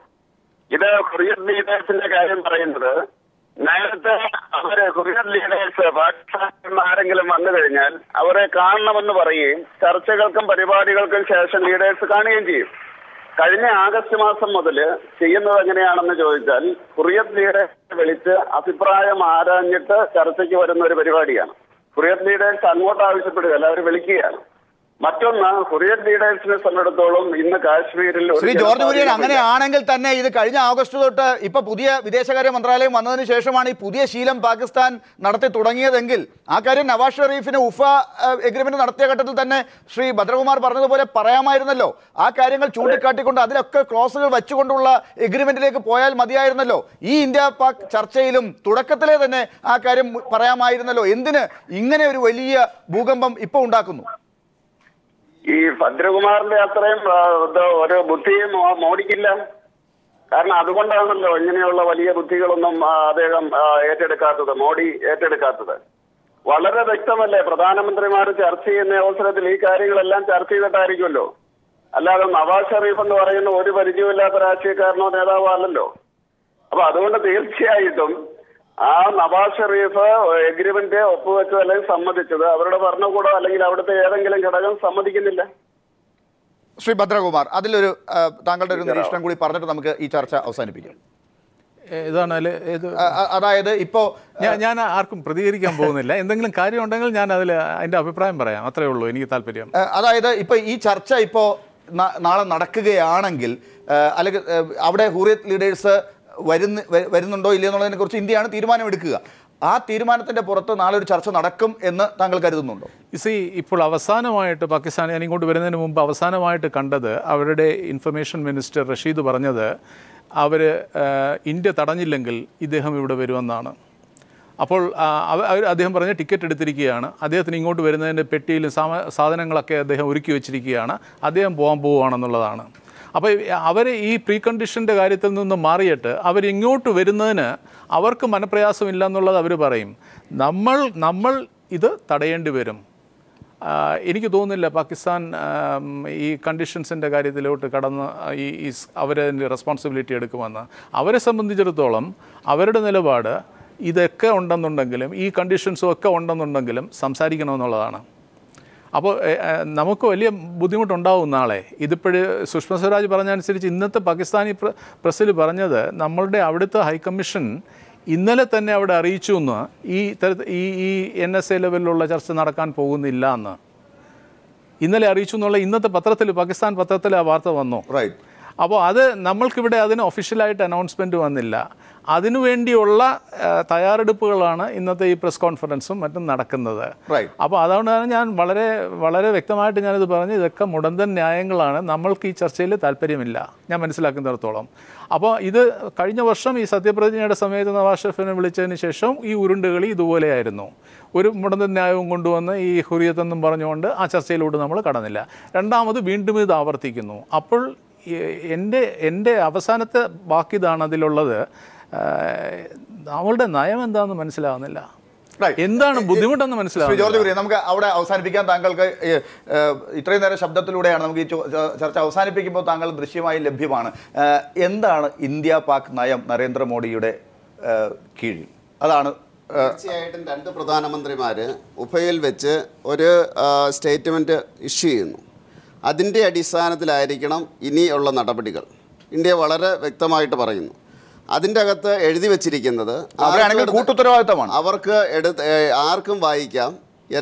ഇത് ഹുറിയത്ത് ലീഡേഴ്സിന്റെ കാര്യം പറയുന്നത്, നേരത്തെ അവര് ഹുറിയത്ത് ലീഡേഴ്സ് പാകിസ്ഥാനിൽ ആരെങ്കിലും വന്നു കഴിഞ്ഞാൽ അവരെ കാണണമെന്ന് പറയുകയും ചർച്ചകൾക്കും പരിപാടികൾക്കും ശേഷം ലീഡേഴ്സ് കാണുകയും ചെയ്യും. കഴിഞ്ഞ ആഗസ്റ്റ് മാസം മുതൽ ചെയ്യുന്നത് എങ്ങനെയാണെന്ന് ചോദിച്ചാൽ, ഹുറിയത്ത് ലീഡേഴ്സിനെ വിളിച്ച് അഭിപ്രായം ആരാഞ്ഞിട്ട് ചർച്ചയ്ക്ക് വരുന്ന ഒരു പരിപാടിയാണ്. ഹുറിയത്ത് ലീഡേഴ്സ് അങ്ങോട്ട് ആവശ്യപ്പെടുകയല്ല, അവർ വിളിക്കുകയാണ്. മറ്റൊന്ന് ഹുറിയത്ത് ലീഡേഴ്സിനെ സംബന്ധിച്ചിടത്തോളം ഇന്ന് കാശ്മീരിൽ ശ്രീ ജോർജ് കുര്യൻ അങ്ങനെയാണെങ്കിൽ തന്നെ ഇത് കഴിഞ്ഞ ആഗസ്റ്റ് തൊട്ട് ഇപ്പൊ പുതിയ വിദേശകാര്യ മന്ത്രാലയം വന്നതിന് ശേഷമാണ് ഈ പുതിയ ശീലം പാകിസ്ഥാൻ നടത്തി തുടങ്ങിയതെങ്കിൽ ആ കാര്യം നവാസ് ഷെരീഫിന് ഉഫ എഗ്രിമെന്റ് നടത്തിയ ഘട്ടത്തിൽ തന്നെ ശ്രീ ഭദ്രകുമാർ പറഞ്ഞതുപോലെ പറയാമായിരുന്നല്ലോ. ആ കാര്യങ്ങൾ ചൂണ്ടിക്കാട്ടിക്കൊണ്ട് അതിലൊക്കെ ക്ലോസുകൾ വെച്ചുകൊണ്ടുള്ള എഗ്രിമെന്റിലേക്ക് പോയാൽ മതിയായിരുന്നല്ലോ. ഈ ഇന്ത്യ പാക് ചർച്ചയിലും തുടക്കത്തിലെ തന്നെ ആ കാര്യം പറയാമായിരുന്നല്ലോ. എന്തിന് ഇങ്ങനെ ഒരു വലിയ ഭൂകമ്പം ഇപ്പോൾ ഉണ്ടാക്കുന്നു? ഈ ഭദ്രകുമാറിന്റെ അത്രയും ഒരു ബുദ്ധിയും മോഡിക്കില്ല. കാരണം അതുകൊണ്ടാണല്ലോ ഇങ്ങനെയുള്ള വലിയ ബുദ്ധികളൊന്നും അദ്ദേഹം ഏറ്റെടുക്കാത്തത്, മോഡി ഏറ്റെടുക്കാത്തത്. വളരെ വ്യക്തമല്ലേ, പ്രധാനമന്ത്രിമാർ ചർച്ച ചെയ്യുന്ന അവസരത്തിൽ ഈ കാര്യങ്ങളെല്ലാം ചർച്ച ചെയ്തിട്ടായിരിക്കുമല്ലോ. അല്ലാതെ നവാസ് ഷെരീഫ് എന്ന് പറയുന്ന ഒരു പരിചയമില്ലാത്ത രാഷ്ട്രീയക്കാരനോ നേതാവോ അല്ലല്ലോ. അപ്പൊ അതുകൊണ്ട് തീർച്ചയായിട്ടും ആ നവാസ് ഷെരീഫ് എഗ്രിമെന്റ് ഒപ്പുവെച്ചത് അല്ലെങ്കിൽ സമ്മതിച്ചത് അവരുടെ ഭരണകൂടം അല്ലെങ്കിൽ അവിടുത്തെ ഏതെങ്കിലും ഘടകം സമ്മതിക്കുന്നില്ല. ശ്രീ ഭദ്രകുമാർ, അതിലൊരു താങ്കളുടെ ഒരു നിരീക്ഷണം കൂടി പറഞ്ഞിട്ട് നമുക്ക് ഈ ചർച്ച അവസാനിപ്പിക്കാം. അതായത് ഇപ്പോ ഞാൻ ആർക്കും പ്രതികരിക്കാൻ പോകുന്നില്ല. എന്തെങ്കിലും കാര്യം ഉണ്ടെങ്കിൽ ഞാൻ അതിന്റെ അഭിപ്രായം പറയാം, അത്രേ ഉള്ളൂ എനിക്ക് താല്പര്യം. അതായത് ഇപ്പൊ ഈ ചർച്ച ഇപ്പോ നാളെ നടക്കുകയാണെങ്കിൽ അല്ലെങ്കിൽ അവിടെ ഹുറിയത്ത് ലീഡേഴ്സ് വരുന്നുണ്ടോ ഇല്ലയോ എന്നുള്ളതിനെ കുറിച്ച് ഇന്ത്യയാണ് തീരുമാനമെടുക്കുക. ആ തീരുമാനത്തിന്റെ പുറത്ത് നാളെ ഒരു ചർച്ച നടക്കും എന്ന് താങ്കൾ കരുതുന്നുണ്ടോ? ഇപ്പോൾ അവസാനമായിട്ട് പാകിസ്ഥാൻ, ഞാൻ ഇങ്ങോട്ട് വരുന്നതിന് മുമ്പ് അവസാനമായിട്ട് കണ്ടത് അവരുടെ ഇൻഫർമേഷൻ മിനിസ്റ്റർ റഷീദ് പറഞ്ഞത് അവർ ഇന്ത്യ തടഞ്ഞില്ലെങ്കിൽ ഇദ്ദേഹം ഇവിടെ വരുമെന്നാണ്. അപ്പോൾ അദ്ദേഹം പറഞ്ഞ ടിക്കറ്റ് എടുത്തിരിക്കുകയാണ്, അദ്ദേഹത്തിന് ഇങ്ങോട്ട് വരുന്നതിൻ്റെ പെട്ടിയിലും സാധനങ്ങളൊക്കെ അദ്ദേഹം ഒരുക്കി വെച്ചിരിക്കുകയാണ്, അദ്ദേഹം പോവുകയാണെന്നുള്ളതാണ്. അപ്പോൾ അവർ ഈ പ്രീ കണ്ടീഷൻ്റെ കാര്യത്തിൽ നിന്ന് മാറിയിട്ട് അവരിങ്ങോട്ട് വരുന്നതിന് അവർക്ക് മനപ്രയാസമില്ല എന്നുള്ളത് അവർ പറയും. നമ്മൾ ഇത് തടയേണ്ടി വരും. എനിക്ക് തോന്നുന്നില്ല പാകിസ്ഥാൻ ഈ കണ്ടീഷൻസിൻ്റെ കാര്യത്തിലോട്ട് കടന്ന് ഈ അവരതിൻ്റെ റെസ്പോൺസിബിലിറ്റി എടുക്കുമെന്ന്. അവരെ സംബന്ധിച്ചിടത്തോളം അവരുടെ നിലപാട് ഇതൊക്കെ ഉണ്ടെന്നുണ്ടെങ്കിലും ഈ കണ്ടീഷൻസും ഒക്കെ ഉണ്ടെന്നുണ്ടെങ്കിലും സംസാരിക്കണമെന്നുള്ളതാണ്. അപ്പോൾ നമുക്ക് വലിയ ബുദ്ധിമുട്ടുണ്ടാവും നാളെ. ഇതിപ്പോഴ് സുഷമ സ്വരാജ് പറഞ്ഞതനുസരിച്ച് ഇന്നത്തെ പാകിസ്ഥാനി പ്രസ്സിൽ പറഞ്ഞത് നമ്മളുടെ അവിടുത്തെ ഹൈക്കമ്മീഷൻ ഇന്നലെ തന്നെ അവിടെ അറിയിച്ചു എന്ന് ഈ NSA ലെവലിലുള്ള ചർച്ച നടക്കാൻ പോകുന്നില്ല എന്ന് ഇന്നലെ അറിയിച്ചു എന്നുള്ള ഇന്നത്തെ പത്രത്തിൽ, പാകിസ്ഥാൻ പത്രത്തിൽ ആ വാർത്ത വന്നു. അപ്പോൾ അത് നമ്മൾക്കിവിടെ അതിന് ഒഫീഷ്യലായിട്ട് അനൗൺസ്മെൻറ്റ് വന്നില്ല. അതിനുവേണ്ടിയുള്ള തയ്യാറെടുപ്പുകളാണ് ഇന്നത്തെ ഈ പ്രസ് കോൺഫറൻസും മറ്റും നടക്കുന്നത്. അപ്പോൾ അതുകൊണ്ടാണ് ഞാൻ വളരെ വളരെ വ്യക്തമായിട്ട് ഞാനിത് പറഞ്ഞു, ഇതൊക്കെ മുടന്തൻ ന്യായങ്ങളാണ്, നമ്മൾക്ക് ഈ ചർച്ചയിൽ താല്പര്യമില്ല ഞാൻ മനസ്സിലാക്കുന്നിടത്തോളം. അപ്പോൾ ഇത് കഴിഞ്ഞ വർഷം ഈ സത്യപ്രതിജ്ഞയുടെ സമയത്ത് നവാസ് ഷെരീഫിനെ വിളിച്ചതിന് ശേഷം ഈ ഉരുണ്ടുകളി ഇതുപോലെയായിരുന്നു. ഒരു മുടന്തൻ ന്യായവും കൊണ്ടുവന്ന് ഈ ഹുറിയത്തെന്നും പറഞ്ഞുകൊണ്ട് ആ ചർച്ചയിലൂടെ നമ്മൾ കടന്നില്ല. രണ്ടാമത് വീണ്ടും ഇത് ആവർത്തിക്കുന്നു. അപ്പോൾ എൻ്റെ അവസാനത്തെ ബാക്കിതാണ് അതിലുള്ളത്. നമ്മളുടെ നയം എന്താണെന്ന് മനസ്സിലാവുന്നില്ല, എന്താണ് ബുദ്ധിമുട്ടെന്ന് മനസ്സിലാവും. ജോർജ് കുര്യൻ, നമുക്ക് അവിടെ അവസാനിപ്പിക്കാൻ. താങ്കൾക്ക് ഇത്രയും നേരം ശബ്ദത്തിലൂടെയാണ് നമുക്ക് ഈ ചർച്ച അവസാനിപ്പിക്കുമ്പോൾ താങ്കൾ ദൃശ്യമായി ലഭ്യമാണ്. എന്താണ് ഇന്ത്യ പാക് നയം നരേന്ദ്രമോദിയുടെ കീഴിൽ? അതാണ് തീർച്ചയായിട്ടും രണ്ട് പ്രധാനമന്ത്രിമാർ ഉഭയിൽ വെച്ച് ഒരു സ്റ്റേറ്റ്മെൻറ്റ് ഇഷ്യൂ ചെയ്യുന്നു. അതിൻ്റെ അടിസ്ഥാനത്തിലായിരിക്കണം ഇനിയുള്ള നടപടികൾ. ഇന്ത്യ വളരെ വ്യക്തമായിട്ട് പറയുന്നു. അതിൻ്റെ അകത്ത് എഴുതി വച്ചിരിക്കുന്നത് കൂട്ടുത്തരവാദിത്തമാണ്. അവർക്ക് ആർക്കും വായിക്കാം.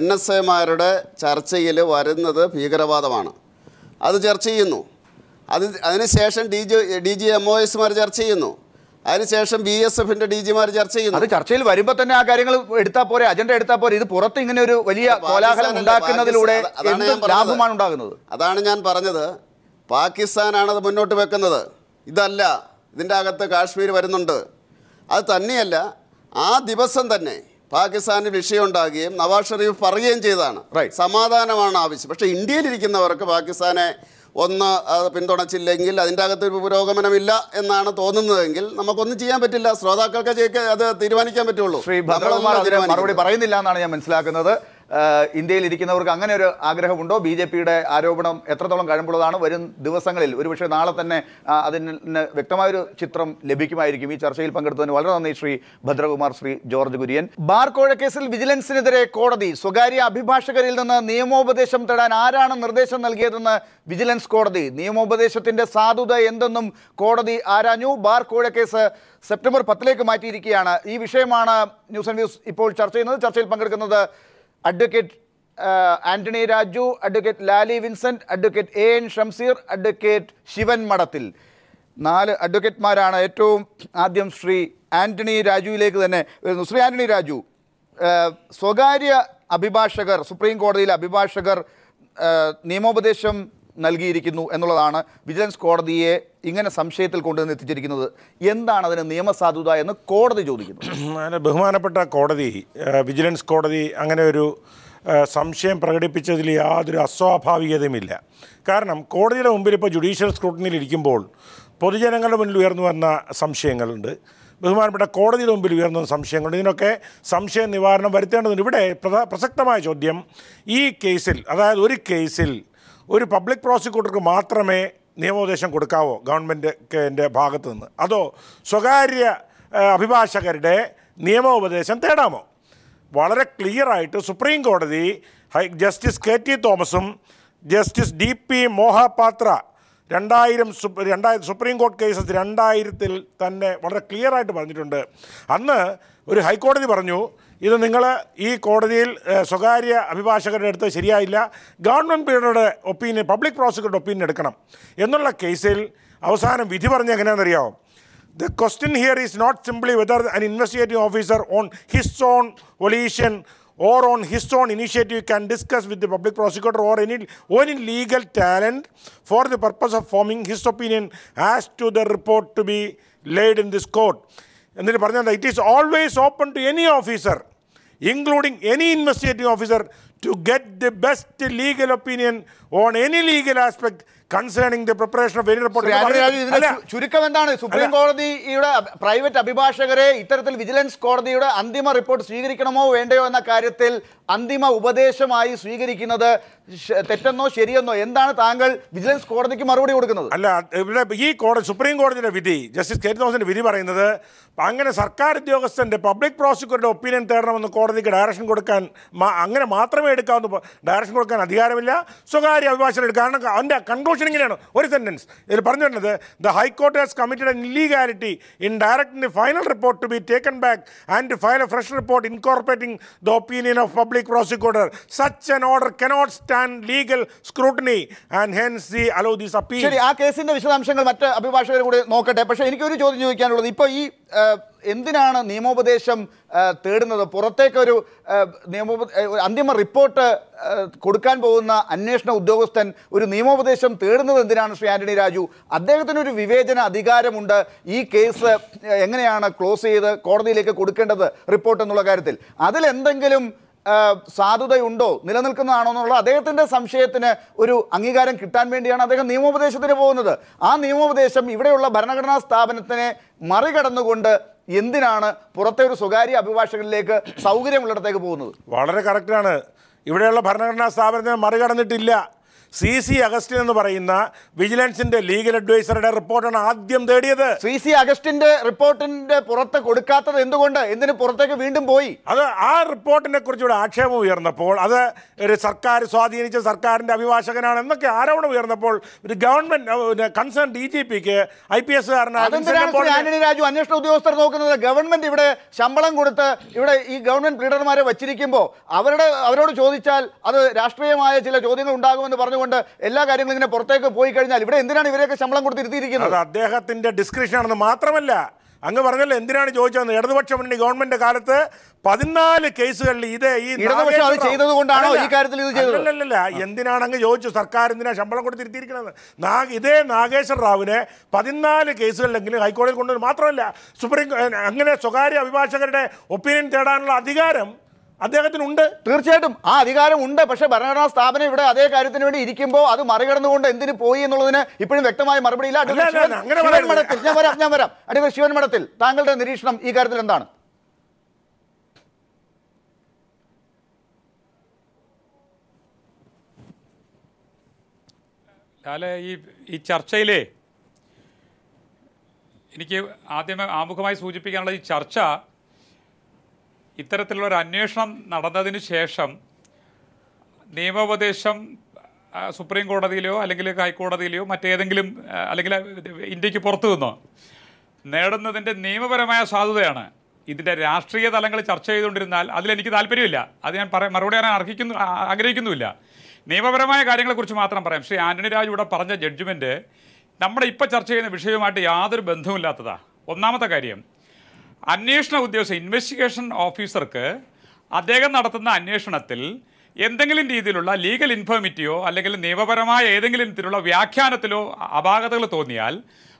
NSAമാരുടെ ചർച്ചയിൽ വരുന്നത് ഭീകരവാദമാണ്, അത് ചർച്ച ചെയ്യുന്നു. അതിനുശേഷം DG MOSമാർ ചർച്ച ചെയ്യുന്നു. അതിനുശേഷം BSFന്റെ DGമാർ ചർച്ച ചെയ്യുന്നു. അത് ചർച്ചയിൽ വരുമ്പോൾ തന്നെ ആ കാര്യങ്ങൾ എടുത്താൽ പോരെ, അജണ്ട എടുത്താൽ പോരെ. ഇത് പുറത്ത് ഇങ്ങനെ ഒരു വലിയ കോലാഹലം ഉണ്ടാക്കുന്നതിലൂടെ ലാഭമാണ് ഉണ്ടാകുന്നത്. അതാണ് ഞാൻ പറഞ്ഞത്. പാകിസ്ഥാനാണത് മുന്നോട്ട് വെക്കുന്നത്, ഇതല്ല. ഇതിൻ്റെ അകത്ത് കാശ്മീർ വരുന്നുണ്ട്. അത് തന്നെയല്ല, ആ ദിവസം തന്നെ പാകിസ്ഥാനിൽ വിഷയമുണ്ടാകുകയും നവാസ് ഷെരീഫ് പറയുകയും ചെയ്തതാണ് സമാധാനമാണ് ആവശ്യം. പക്ഷേ ഇന്ത്യയിലിരിക്കുന്നവർക്ക് പാകിസ്ഥാനെ ഒന്ന് പിന്തുണച്ചില്ലെങ്കിൽ അതിൻ്റെ അകത്തൊരു പുരോഗമനമില്ല എന്നാണ് തോന്നുന്നതെങ്കിൽ നമുക്കൊന്നും ചെയ്യാൻ പറ്റില്ല. ശ്രോതാക്കൾക്ക് അത് തീരുമാനിക്കാൻ പറ്റുള്ളൂ. ശ്രീ ഭദ്രകുമാർ അതിന് മറുപടി പറയുന്നില്ല എന്നാണ് ഞാൻ മനസ്സിലാക്കുന്നത്. ഇന്ത്യയിൽ ഇരിക്കുന്നവർക്ക് അങ്ങനെ ഒരു ആഗ്രഹമുണ്ടോ? BJPയുടെ ആരോപണം എത്രത്തോളം കഴമ്പുള്ളതാണ്? വരും ദിവസങ്ങളിൽ ഒരുപക്ഷെ നാളെ തന്നെ അതിന് വ്യക്തമായൊരു ചിത്രം ലഭിക്കുമായിരിക്കും. ഈ ചർച്ചയിൽ പങ്കെടുത്തതിന് വളരെ നന്ദി ശ്രീ ഭദ്രകുമാർ, ശ്രീ ജോർജ് കുര്യൻ. ബാർ കോഴക്കേസിൽ വിജിലൻസിനെതിരെ കോടതി. സ്വകാര്യ അഭിഭാഷകരിൽ നിന്ന് നിയമോപദേശം തേടാൻ ആരാണ് നിർദ്ദേശം നൽകിയതെന്ന് വിജിലൻസ് കോടതി. നിയമോപദേശത്തിന്റെ സാധുത എന്തെന്നും കോടതി ആരാഞ്ഞു. ബാർ കോഴക്കേസ് സെപ്റ്റംബർ 10 മാറ്റിയിരിക്കുകയാണ്. ഈ വിഷയമാണ് ന്യൂസ് ആൻഡ് വ്യൂസ് ഇപ്പോൾ ചർച്ച ചെയ്യുന്നത്. ചർച്ചയിൽ പങ്കെടുക്കുന്നത് advocate Antony Raju, advocate Lali Vincent, advocate AN Shamseer, advocate Shivan Madathil. 4 അഡ്വക്കേറ്റ്മാരാണ്. ഏറ്റവും ആദ്യം ശ്രീ ആന്റണി രാജുവിലേക്ക് തന്നെ വരുന്നു. ശ്രീ ആന്റണി രാജു, സ്വകാര്യ അഭിഭാഷകർ, സുപ്രീം കോടതിയിലെ അഭിഭാഷകർ നിയമോപദേശം നൽകിയിരിക്കുന്നു എന്നുള്ളതാണ് വിജിലൻസ് കോടതിയെ ഇങ്ങനെ സംശയത്തിൽ കൊണ്ടുവന്ന് എത്തിച്ചിരിക്കുന്നത്. എന്താണ് അതിന് നിയമസാധുത എന്ന് കോടതി ചോദിക്കുന്നു? ബഹുമാനപ്പെട്ട കോടതി, വിജിലൻസ് കോടതി അങ്ങനെ ഒരു സംശയം പ്രകടിപ്പിച്ചതിൽ യാതൊരു അസ്വാഭാവികതയുമില്ല. കാരണം കോടതിയുടെ മുമ്പിൽ ഇപ്പോൾ ജുഡീഷ്യൽ സ്ക്രൂട്ടനിയിൽ ഇരിക്കുമ്പോൾ പൊതുജനങ്ങളുടെ മുന്നിൽ ഉയർന്നു വന്ന സംശയങ്ങളുണ്ട്, ബഹുമാനപ്പെട്ട കോടതിയുടെ മുമ്പിൽ ഉയർന്ന സംശയങ്ങളുണ്ട്. ഇതിനൊക്കെ സംശയ നിവാരണം വരുത്തേണ്ടതുണ്ട്. ഇവിടെ പ്രസക്തമായ ചോദ്യം, ഈ കേസിൽ, അതായത് ഒരു കേസിൽ ഒരു പബ്ലിക് പ്രോസിക്യൂട്ടർക്ക് മാത്രമേ നിയമോപദേശം കൊടുക്കാവോ ഗവൺമെൻറ്റിൻ്റെ ഭാഗത്തു നിന്ന്, അതോ സ്വകാര്യ അഭിഭാഷകരുടെ നിയമോപദേശം തേടാമോ? വളരെ ക്ലിയറായിട്ട് സുപ്രീം കോടതി ജസ്റ്റിസ് KT തോമസും ജസ്റ്റിസ് DP മോഹപാത്ര 2000 സുപ്രീം കോടതി കേസസ് 2000 തന്നെ വളരെ ക്ലിയറായിട്ട് പറഞ്ഞിട്ടുണ്ട്. അന്ന് ഒരു ഹൈക്കോടതി പറഞ്ഞു, ഇത് നിങ്ങൾ ഈ കോടതിയിൽ സ്വകാര്യ അഭിഭാഷകരുടെ അടുത്ത് ശരിയായില്ല, ഗവൺമെൻറ് പീഡയുടെ ഒപ്പീനിയൻ, പബ്ലിക് പ്രോസിക്യൂട്ടറുടെ ഒപ്പീനിയൻ എടുക്കണം എന്നുള്ള കേസിൽ അവസാനം വിധി പറഞ്ഞ എങ്ങനെയാണെന്നറിയാമോ? The question here is not simply whether an investigating officer on his own volition or on his own initiative can discuss with the public prosecutor or any legal talent for the purpose of forming his opinion as to the report to be laid in this court. എന്നിട്ട് പറഞ്ഞാൽ it is always open to any officer, including any investigating officer, to get the best legal opinion on any legal aspect concerning the preparation of any report. ചുരുക്കം എന്താണ്? സുപ്രീം കോടതിയുടെ പ്രൈവറ്റ് അഭിഭാഷകരെ ഇത്തരത്തിൽ വിജിലൻസ് കോടതിയുടെ അന്തിമ റിപ്പോർട്ട് സ്വീകരിക്കണമോ വേണ്ടയോ എന്ന കാര്യത്തിൽ അന്തിമ ഉപദേശമായി സ്വീകരിക്കുന്നത് തെറ്റെന്നോ ശരിയെന്നോ, എന്താണ് താങ്കൾ വിജിലൻസ് കോടതിക്ക് മറുപടി കൊടുക്കുന്നത്? അല്ല, ഇവിടെ ഈ സുപ്രീം കോടതിയുടെ വിധി, ജസ്റ്റിസ് KT തോമസിന്റെ വിധി പറയുന്നത് അങ്ങനെ സർക്കാർ ഉദ്യോഗസ്ഥന്റെ പബ്ലിക് പ്രോസിക്യൂട്ടറുടെ ഒപ്പീനിയൻ തേടണമെന്ന് കോടതിക്ക് ഡയറക്ഷൻ കൊടുക്കാൻ, അങ്ങനെ മാത്രമേ എടുക്കാവുന്ന ഡയറക്ഷൻ കൊടുക്കാൻ അധികാരമില്ല, സ്വകാര്യ അഭിഭാഷകർ എടുക്കാൻ. കാരണം അതിൻ്റെ കൺക്ലൂഷൻ ഇങ്ങനെയാണ്, ഒരു സെന്റൻസ് ഇതിൽ പറഞ്ഞു വരുന്നത്, the high court has committed an illegality in directing the final report to be taken back and to file a fresh report incorporating the opinion of public prosecutor. Such an order cannot stand legal scrutiny and hence the allow this appeal. ശരി, ആ കേസിന്റെ വിശദാംശങ്ങൾ മറ്റ് അഭിഭാഷകർ കൂടി നോക്കട്ടെ. പക്ഷേ എനിക്കൊരു ചോദ്യം ചോദിക്കാനുള്ളത്, ഇപ്പോൾ ഈ എന്തിനാണ് നിയമോപദേശം തേടുന്നത്? പുറത്തേക്കൊരു അന്തിമ റിപ്പോർട്ട് കൊടുക്കാൻ പോകുന്ന അന്വേഷണ ഉദ്യോഗസ്ഥൻ ഒരു നിയമോപദേശം തേടുന്നത് എന്തിനാണ്? ശ്രീ ആന്റണി രാജു, അദ്ദേഹത്തിനൊരു വിവേചന അധികാരമുണ്ട് ഈ കേസ് എങ്ങനെയാണ് ക്ലോസ് ചെയ്ത് കോടതിയിലേക്ക് കൊടുക്കേണ്ടത് റിപ്പോർട്ട് എന്നുള്ള കാര്യത്തിൽ. അതിലെന്തെങ്കിലും സാധുതയുണ്ടോ, നിലനിൽക്കുന്നതാണോ എന്നുള്ള അദ്ദേഹത്തിൻ്റെ സംശയത്തിന് ഒരു അംഗീകാരം കിട്ടാൻ വേണ്ടിയാണ് അദ്ദേഹം നിയമോപദേശത്തിന് പോകുന്നത്. ആ നിയമോപദേശം ഇവിടെയുള്ള ഭരണഘടനാ സ്ഥാപനത്തിനെ മറികടന്നുകൊണ്ട് എന്തിനാണ് പുറത്തെ ഒരു സ്വകാര്യ അഭിഭാഷകരിലേക്ക് സൗകര്യമുള്ളിടത്തേക്ക് പോകുന്നത്? വളരെ കറക്റ്റാണ്. ഇവിടെയുള്ള ഭരണഘടനാ സ്ഥാപനത്തിനെ മറികടന്നിട്ടില്ല. CC അഗസ്റ്റിൻ എന്ന് പറയുന്ന വിജിലൻസിന്റെ ലീഗൽ അഡ്വൈസറുടെ റിപ്പോർട്ടാണ് ആദ്യം തേടിയത്. CC അഗസ്റ്റിന്റെ റിപ്പോർട്ടിന്റെ പുറത്ത് കൊടുക്കാത്തത് എന്തുകൊണ്ട്? എന്തിന് പുറത്തേക്ക് വീണ്ടും പോയി? അത് ആ റിപ്പോർട്ടിനെ കുറിച്ചുള്ള ആക്ഷേപം ഉയർന്നപ്പോൾ, അത് ഒരു സർക്കാർ സ്വാധീനിച്ച സർക്കാരിന്റെ അഭിഭാഷകനാണ് എന്നൊക്കെ ആരോപണം ഉയർന്നപ്പോൾ ഒരു ഗവൺമെന്റ് കൺസേൺ DGPക്ക് IPS ആന്റണി രാജു അന്വേഷണ ഉദ്യോഗസ്ഥർ നോക്കുന്നത്, ഗവൺമെന്റ് ഇവിടെ ശമ്പളം കൊടുത്ത് ഇവിടെ ഈ ഗവൺമെന്റ് ലീഡർമാരെ വച്ചിരിക്കുമ്പോൾ അവരോട് ചോദിച്ചാൽ അത് രാഷ്ട്രീയമായ ചില ചോദ്യങ്ങൾ ഉണ്ടാകുമെന്ന് പറഞ്ഞുകൊണ്ട് എല്ലാ കാര്യങ്ങളും ഇങ്ങനെ പുറത്തേക്ക് പോയി കഴിഞ്ഞാൽ ഇവിടെ എന്തിനാണ് ഇവരെയൊക്കെ ശമ്പളം കൊടുത്തിരുത്തിയിരിക്കുന്നത്? അത് അദ്ദേഹത്തിന്റെ ഡിസ്ക്രിപ്ഷൻ ആണെന്ന് മാത്രമല്ല, അങ്ങ് പറഞ്ഞല്ലോ എന്തിനാണ് ചോദിച്ചത്. ഇടതുപക്ഷ മുന്നണി ഗവൺമെന്റ് കാലത്ത് 14 കേസുകളിൽ ചെയ്തതുകൊണ്ടാണോ ഈ കാര്യത്തിൽ ഇത് ചെയ്തത്? അല്ലല്ല, എന്തിനാണ് അങ്ങ് ചോദിച്ചു, സർക്കാർ എന്തിനാ ശമ്പളം കൊടുത്തിരുത്തിയിരിക്കുന്നത്? ഇതേ നാഗേശ്വർ റാവുവിനെ 14 കേസുകളിലെങ്കിലും ഹൈക്കോടതിയിൽ കൊണ്ടുവന്ന് മാത്രമല്ല, അങ്ങനെ സ്വകാര്യ അഭിഭാഷകരുടെ ഒപ്പീനിയൻ തേടാനുള്ള അധികാരം അദ്ദേഹത്തിനുണ്ട്. തീർച്ചയായിട്ടും ആ അധികാരം ഉണ്ട്. പക്ഷേ ഭരണഘടനാ സ്ഥാപനം ഇവിടെ അതേ കാര്യത്തിന് വേണ്ടി ഇരിക്കുമ്പോൾ അത് മറികടന്നുകൊണ്ട് എന്തിനു പോയി എന്നുള്ളതിന് ഇപ്പോഴും വ്യക്തമായ മറുപടിയില്ല. ഞാൻ വരാം. അഡ്വക്കേറ്റ് ശിവൻ മഠത്തിൽ, താങ്കളുടെ നിരീക്ഷണം ഈ കാര്യത്തിൽ എന്താണ്? ഈ ചർച്ചയിലെ എനിക്ക് ആമുഖമായി സൂചിപ്പിക്കാനുള്ള ഈ ചർച്ച ഇത്തരത്തിലുള്ളൊരു അന്വേഷണം നടന്നതിന് ശേഷം നിയമോപദേശം സുപ്രീം കോടതിയിലോ അല്ലെങ്കിൽ ഹൈക്കോടതിയിലെയോ മറ്റേതെങ്കിലും അല്ലെങ്കിൽ ഇന്ത്യക്ക് പുറത്തു നിന്നോ നേടുന്നതിൻ്റെ നിയമപരമായ സാധുതയാണ് ഇതിൻ്റെ രാഷ്ട്രീയ തലങ്ങൾ ചർച്ച ചെയ്തുകൊണ്ടിരുന്നാൽ അതിലെനിക്ക് താല്പര്യമില്ല. അത് ഞാൻ മറുപടി പറയാൻ ആഗ്രഹിക്കുന്നുമില്ല. നിയമപരമായ കാര്യങ്ങളെക്കുറിച്ച് മാത്രം പറയാം. ശ്രീ ആന്റണി രാജു ഇവിടെ പറഞ്ഞ ജഡ്ജ്മെൻറ്റ് നമ്മുടെ ഇപ്പോൾ ചർച്ച ചെയ്യുന്ന വിഷയവുമായിട്ട് യാതൊരു ബന്ധവുമില്ലാത്തതാണ്. ഒന്നാമത്തെ കാര്യം, അന്വേഷണ ഉദ്യോഗസ്ഥ ഇൻവെസ്റ്റിഗേഷൻ ഓഫീസർക്ക് അദ്ദേഹം നടത്തുന്ന അന്വേഷണത്തിൽ എന്തെങ്കിലും രീതിയിലുള്ള ലീഗൽ ഇൻഫോർമിറ്റിയോ അല്ലെങ്കിൽ നിയമപരമായ ഏതെങ്കിലും രീതിയിലുള്ള വ്യാഖ്യാനത്തിലോ അപാകതകൾ തോന്നിയാൽ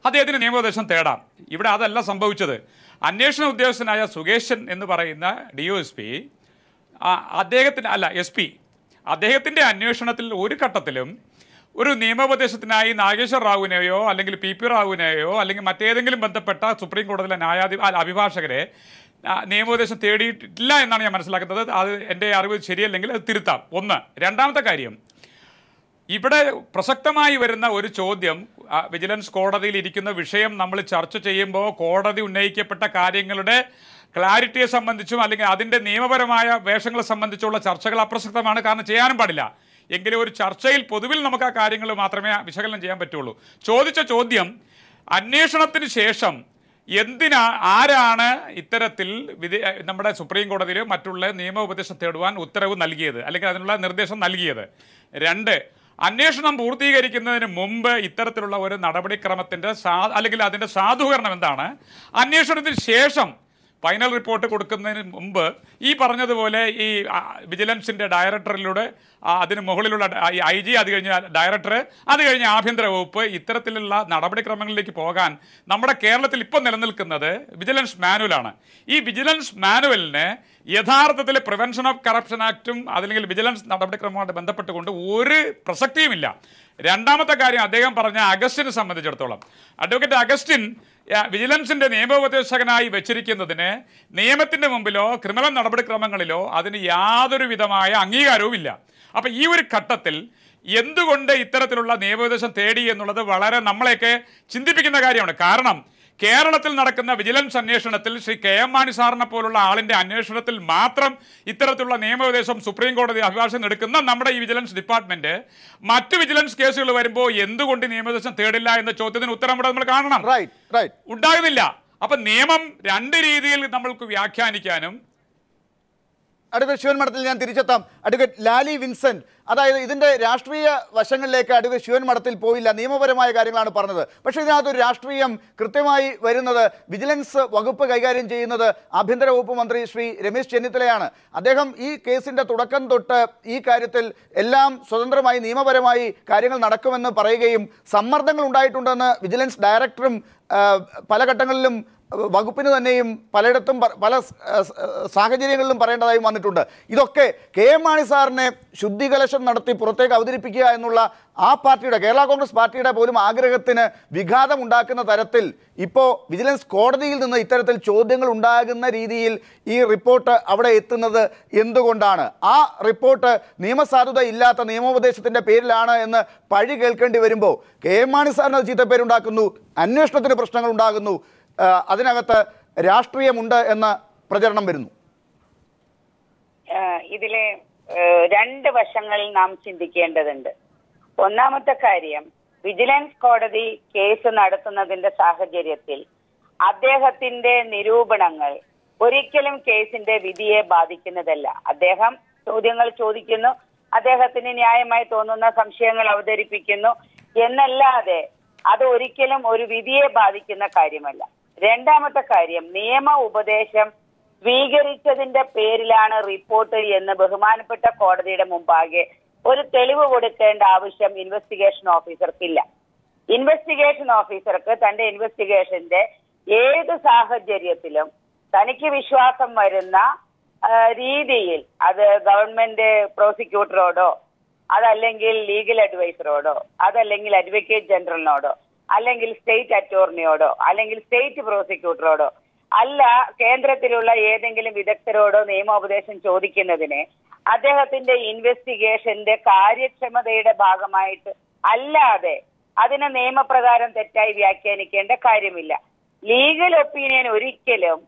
അദ്ദേഹത്തിന് നിയമോപദേശം തേടാം. ഇവിടെ അതല്ല സംഭവിച്ചത്. അന്വേഷണ ഉദ്യോഗസ്ഥനായ സുകേശൻ എന്ന് പറയുന്ന DOSP അദ്ദേഹത്തിൻ്റെ അന്വേഷണത്തിൽ ഒരു ഘട്ടത്തിലും ഒരു നിയമോപദേശത്തിനായി നാഗേശ്വർ റാവുവിനെയോ അല്ലെങ്കിൽ PP റാവുവിനെയോ അല്ലെങ്കിൽ മറ്റേതെങ്കിലും ബന്ധപ്പെട്ട സുപ്രീം കോടതിയിലെ അഭിഭാഷകരെ നിയമോപദേശം തേടിയിട്ടില്ല എന്നാണ് ഞാൻ മനസ്സിലാക്കുന്നത്. അത് എൻ്റെ അറിവ് ശരിയല്ലെങ്കിൽ അത് തിരുത്താം. ഒന്ന്. രണ്ടാമത്തെ കാര്യം, ഇവിടെ പ്രസക്തമായി വരുന്ന ഒരു ചോദ്യം, വിജിലൻസ് കോടതിയിൽ ഇരിക്കുന്ന വിഷയം നമ്മൾ ചർച്ച ചെയ്യുമ്പോൾ കോടതി ഉന്നയിക്കപ്പെട്ട കാര്യങ്ങളുടെ ക്ലാരിറ്റിയെ സംബന്ധിച്ചും അല്ലെങ്കിൽ അതിൻ്റെ നിയമപരമായ വേഷങ്ങളെ സംബന്ധിച്ചുള്ള ചർച്ചകൾ അപ്രസക്തമാണ്. കാരണം ചെയ്യാനും പാടില്ല. എങ്കിലും ഒരു ചർച്ചയിൽ പൊതുവിൽ നമുക്ക് ആ കാര്യങ്ങൾ മാത്രമേ വിശകലനം ചെയ്യാൻ പറ്റുള്ളൂ. ചോദിച്ച ചോദ്യം, അന്വേഷണത്തിന് ശേഷം ആരാണ് ഇത്തരത്തിൽ നമ്മുടെ സുപ്രീം കോടതിയിലോ മറ്റുള്ള നിയമോപദേശം തേടുവാൻ ഉത്തരവ് നൽകിയത് അല്ലെങ്കിൽ അതിനുള്ള നിർദ്ദേശം നൽകിയത്? രണ്ട്, അന്വേഷണം പൂർത്തീകരിക്കുന്നതിന് മുമ്പ് ഇത്തരത്തിലുള്ള ഒരു നടപടിക്രമത്തിൻ്റെ അല്ലെങ്കിൽ അതിൻ്റെ സാധൂകരണം എന്താണ്? അന്വേഷണത്തിന് ശേഷം ഫൈനൽ റിപ്പോർട്ട് കൊടുക്കുന്നതിന് മുമ്പ് ഈ പറഞ്ഞതുപോലെ ഈ വിജിലൻസിൻ്റെ ഡയറക്ടറിലൂടെ അതിന് മുകളിലുള്ള IG, അത് കഴിഞ്ഞ് ഡയറക്ടർ, അത് കഴിഞ്ഞ് ആഭ്യന്തര വകുപ്പ്, ഇത്തരത്തിലുള്ള നടപടിക്രമങ്ങളിലേക്ക് പോകാൻ നമ്മുടെ കേരളത്തിൽ ഇപ്പോൾ നിലനിൽക്കുന്നത് വിജിലൻസ് മാനുവലാണ്. ഈ വിജിലൻസ് മാനുവലിന് യഥാർത്ഥത്തിൽ പ്രിവെൻഷൻ ഓഫ് കറപ്ഷൻ ആക്റ്റും അതല്ലെങ്കിൽ വിജിലൻസ് നടപടിക്രമവുമായിട്ട് ബന്ധപ്പെട്ടുകൊണ്ട് ഒരു പ്രസക്തിയുമില്ല. രണ്ടാമത്തെ കാര്യം, അദ്ദേഹം പറഞ്ഞ അഗസ്റ്റിനെ സംബന്ധിച്ചിടത്തോളം, അഡ്വക്കേറ്റ് അഗസ്റ്റിൻ വിജിലൻസിൻ്റെ നിയമോപദേശകനായി വെച്ചിരിക്കുന്നതിന് നിയമത്തിൻ്റെ മുമ്പിലോ ക്രിമിനൽ നടപടിക്രമങ്ങളിലോ അതിന് യാതൊരു വിധമായ അംഗീകാരവുമില്ല. അപ്പം ഈ ഒരു ഘട്ടത്തിൽ എന്തുകൊണ്ട് ഇത്തരത്തിലുള്ള നിയമോപദേശം തേടി എന്നുള്ളത് വളരെ നമ്മളെയൊക്കെ ചിന്തിപ്പിക്കുന്ന കാര്യമാണ്. കാരണം കേരളത്തിൽ നടക്കുന്ന വിജിലൻസ് അന്വേഷണത്തിൽ ശ്രീ KM മാണി സാറിനെ പോലുള്ള ആളിൻ്റെ അന്വേഷണത്തിൽ മാത്രം ഇത്തരത്തിലുള്ള നിയമോപദേശം സുപ്രീം കോടതി അഭിഭാഷകൻ എടുക്കുന്ന നമ്മുടെ ഈ വിജിലൻസ് ഡിപ്പാർട്ട്മെന്റ് മറ്റ് വിജിലൻസ് കേസുകൾ വരുമ്പോൾ എന്തുകൊണ്ട് നിയമോപദേശം തേടില്ല എന്ന ചോദ്യത്തിന് ഉത്തരം ഇവിടെ നമ്മൾ കാണണം. ഉണ്ടാകുന്നില്ല. അപ്പം നിയമം രണ്ട് രീതിയിൽ നമ്മൾക്ക് വ്യാഖ്യാനിക്കാനും. അഡ്വക്കേറ്റ് ശിവൻ മഠത്തിൽ ഞാൻ തിരിച്ചെത്താം. അഡ്വക്കേറ്റ് ലാലി വിൻസെന്റ്, അതായത് ഇതിൻ്റെ രാഷ്ട്രീയ വശങ്ങളിലേക്ക് അഡ്വക്കേറ്റ് ശിവൻ മഠത്തിൽ പോയില്ല, നിയമപരമായ കാര്യങ്ങളാണ് പറഞ്ഞത്. പക്ഷേ ഇതിനകത്തൊരു രാഷ്ട്രീയം കൃത്യമായി വരുന്നത് വിജിലൻസ് വകുപ്പ് കൈകാര്യം ചെയ്യുന്നത് ആഭ്യന്തര വകുപ്പ് മന്ത്രി ശ്രീ രമേശ് ചെന്നിത്തലയാണ്. അദ്ദേഹം ഈ കേസിൻ്റെ തുടക്കം തൊട്ട് ഈ കാര്യത്തിൽ എല്ലാം സ്വതന്ത്രമായി നിയമപരമായി കാര്യങ്ങൾ നടക്കുമെന്ന് പറയുകയും സമ്മർദ്ദങ്ങൾ ഉണ്ടായിട്ടുണ്ടെന്ന് വിജിലൻസ് ഡയറക്ടറും പല ഘട്ടങ്ങളിലും വകുപ്പിന് തന്നെയും പലയിടത്തും പല സാഹചര്യങ്ങളിലും പറയേണ്ടതായും വന്നിട്ടുണ്ട്. ഇതൊക്കെ KM മാണി സാറിനെ ശുദ്ധികലശം നടത്തി പുറത്തേക്ക് അവതരിപ്പിക്കുക എന്നുള്ള ആ പാർട്ടിയുടെ, കേരള കോൺഗ്രസ് പാർട്ടിയുടെ പോലും ആഗ്രഹത്തിന് വിഘാതം ഉണ്ടാക്കുന്ന തരത്തിൽ ഇപ്പോൾ വിജിലൻസ് കോടതിയിൽ നിന്ന് ഇത്തരത്തിൽ ചോദ്യങ്ങൾ ഉണ്ടാകുന്ന രീതിയിൽ ഈ റിപ്പോർട്ട് അവിടെ എത്തുന്നത് എന്തുകൊണ്ടാണ്? ആ റിപ്പോർട്ട് നിയമസാധുത ഇല്ലാത്ത നിയമോപദേശത്തിൻ്റെ പേരിലാണ് എന്ന് പഴി കേൾക്കേണ്ടി വരുമ്പോൾ KM മാണി സാറിന് ചീത്തപ്പേരുണ്ടാക്കുന്നു, അന്വേഷണത്തിന് പ്രശ്നങ്ങൾ ഉണ്ടാകുന്നു, അതിനകത്ത് രാഷ്ട്രീയമുണ്ട് എന്ന പ്രചരണം വരുന്നു. ഇതിലെ രണ്ട് വശങ്ങളിൽ നാം ചിന്തിക്കേണ്ടതുണ്ട്. ഒന്നാമത്തെ കാര്യം, വിജിലൻസ് കോടതി കേസ് നടത്തുന്നതിന്റെ സാഹചര്യത്തിൽ അദ്ദേഹത്തിന്റെ നിരൂപണങ്ങൾ ഒരിക്കലും കേസിന്റെ വിധിയെ ബാധിക്കുന്നതല്ല. അദ്ദേഹം ചോദ്യങ്ങൾ ചോദിക്കുന്നു, അദ്ദേഹത്തിന് ന്യായമായി തോന്നുന്ന സംശയങ്ങൾ അവതരിപ്പിക്കുന്നു എന്നല്ലാതെ അത് ഒരിക്കലും ഒരു വിധിയെ ബാധിക്കുന്ന കാര്യമല്ല. രണ്ടാമത്തെ കാര്യം, നിയമ ഉപദേശം സ്വീകരിച്ചതിന്റെ പേരിലാണ് റിപ്പോർട്ട് എന്ന് ബഹുമാനപ്പെട്ട കോടതിയുടെ മുമ്പാകെ ഒരു തെളിവ് കൊടുക്കേണ്ട ആവശ്യം ഇൻവെസ്റ്റിഗേഷൻ ഓഫീസർക്കില്ല. ഇൻവെസ്റ്റിഗേഷൻ ഓഫീസർക്ക് തന്റെ ഇൻവെസ്റ്റിഗേഷന്റെ ഏത് സാഹചര്യത്തിലും തനിക്ക് വിശ്വാസം വരുന്ന രീതിയിൽ, അത് ഗവൺമെന്റ് പ്രോസിക്യൂട്ടറോടോ അതല്ലെങ്കിൽ ലീഗൽ അഡ്വൈസറോടോ അതല്ലെങ്കിൽ അഡ്വക്കേറ്റ് ജനറലിനോടോ അല്ലെങ്കിൽ സ്റ്റേറ്റ് അറ്റോർണിയോടോ അല്ലെങ്കിൽ സ്റ്റേറ്റ് പ്രോസിക്യൂട്ടറോടോ അല്ല കേന്ദ്രത്തിലുള്ള ഏതെങ്കിലും വിദഗ്ധരോടോ നിയമോപദേശം ചോദിക്കുന്നതിന് അദ്ദേഹത്തിന്റെ ഇൻവെസ്റ്റിഗേഷന്റെ കാര്യക്ഷമതയുടെ ഭാഗമായിട്ട് അല്ലാതെ അതിനെ നിയമപ്രകാരം തെറ്റായി വ്യാഖ്യാനിക്കേണ്ട കാര്യമില്ല. ലീഗൽ ഒപ്പീനിയൻ ഒരിക്കലും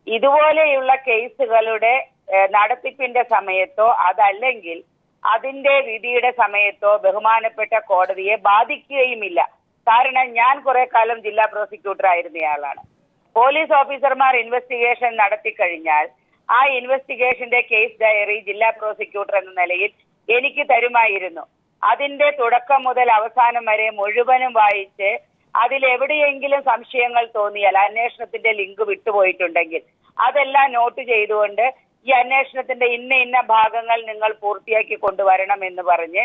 ഇതുപോലെയുള്ള കേസുകളുടെ നടത്തിപ്പിന്റെ സമയത്തോ അതല്ലെങ്കിൽ അതിന്റെ വിധിയുടെ സമയത്തോ ബഹുമാനപ്പെട്ട കോടതിയെ ബാധിക്കുകയുമില്ല. കാരണം ഞാൻ കുറെ കാലം ജില്ലാ പ്രോസിക്യൂട്ടർ ആയിരുന്നയാളാണ്. പോലീസ് ഓഫീസർമാർ ഇൻവെസ്റ്റിഗേഷൻ നടത്തി കഴിഞ്ഞാൽ ആ ഇൻവെസ്റ്റിഗേഷന്റെ കേസ് ഡയറി ജില്ലാ പ്രോസിക്യൂട്ടർ എന്ന നിലയിൽ എനിക്ക് തരുമായിരുന്നു. അതിന്റെ തുടക്കം മുതൽ അവസാനം വരെ മുഴുവനും വായിച്ച് അതിലെവിടെയെങ്കിലും സംശയങ്ങൾ തോന്നിയാൽ, അന്വേഷണത്തിന്റെ ലിങ്ക് വിട്ടുപോയിട്ടുണ്ടെങ്കിൽ അതെല്ലാം നോട്ട് ചെയ്തുകൊണ്ട് ഈ അന്വേഷണത്തിന്റെ ഇന്ന ഭാഗങ്ങൾ നിങ്ങൾ പൂർത്തിയാക്കി കൊണ്ടുവരണം എന്ന് പറഞ്ഞ്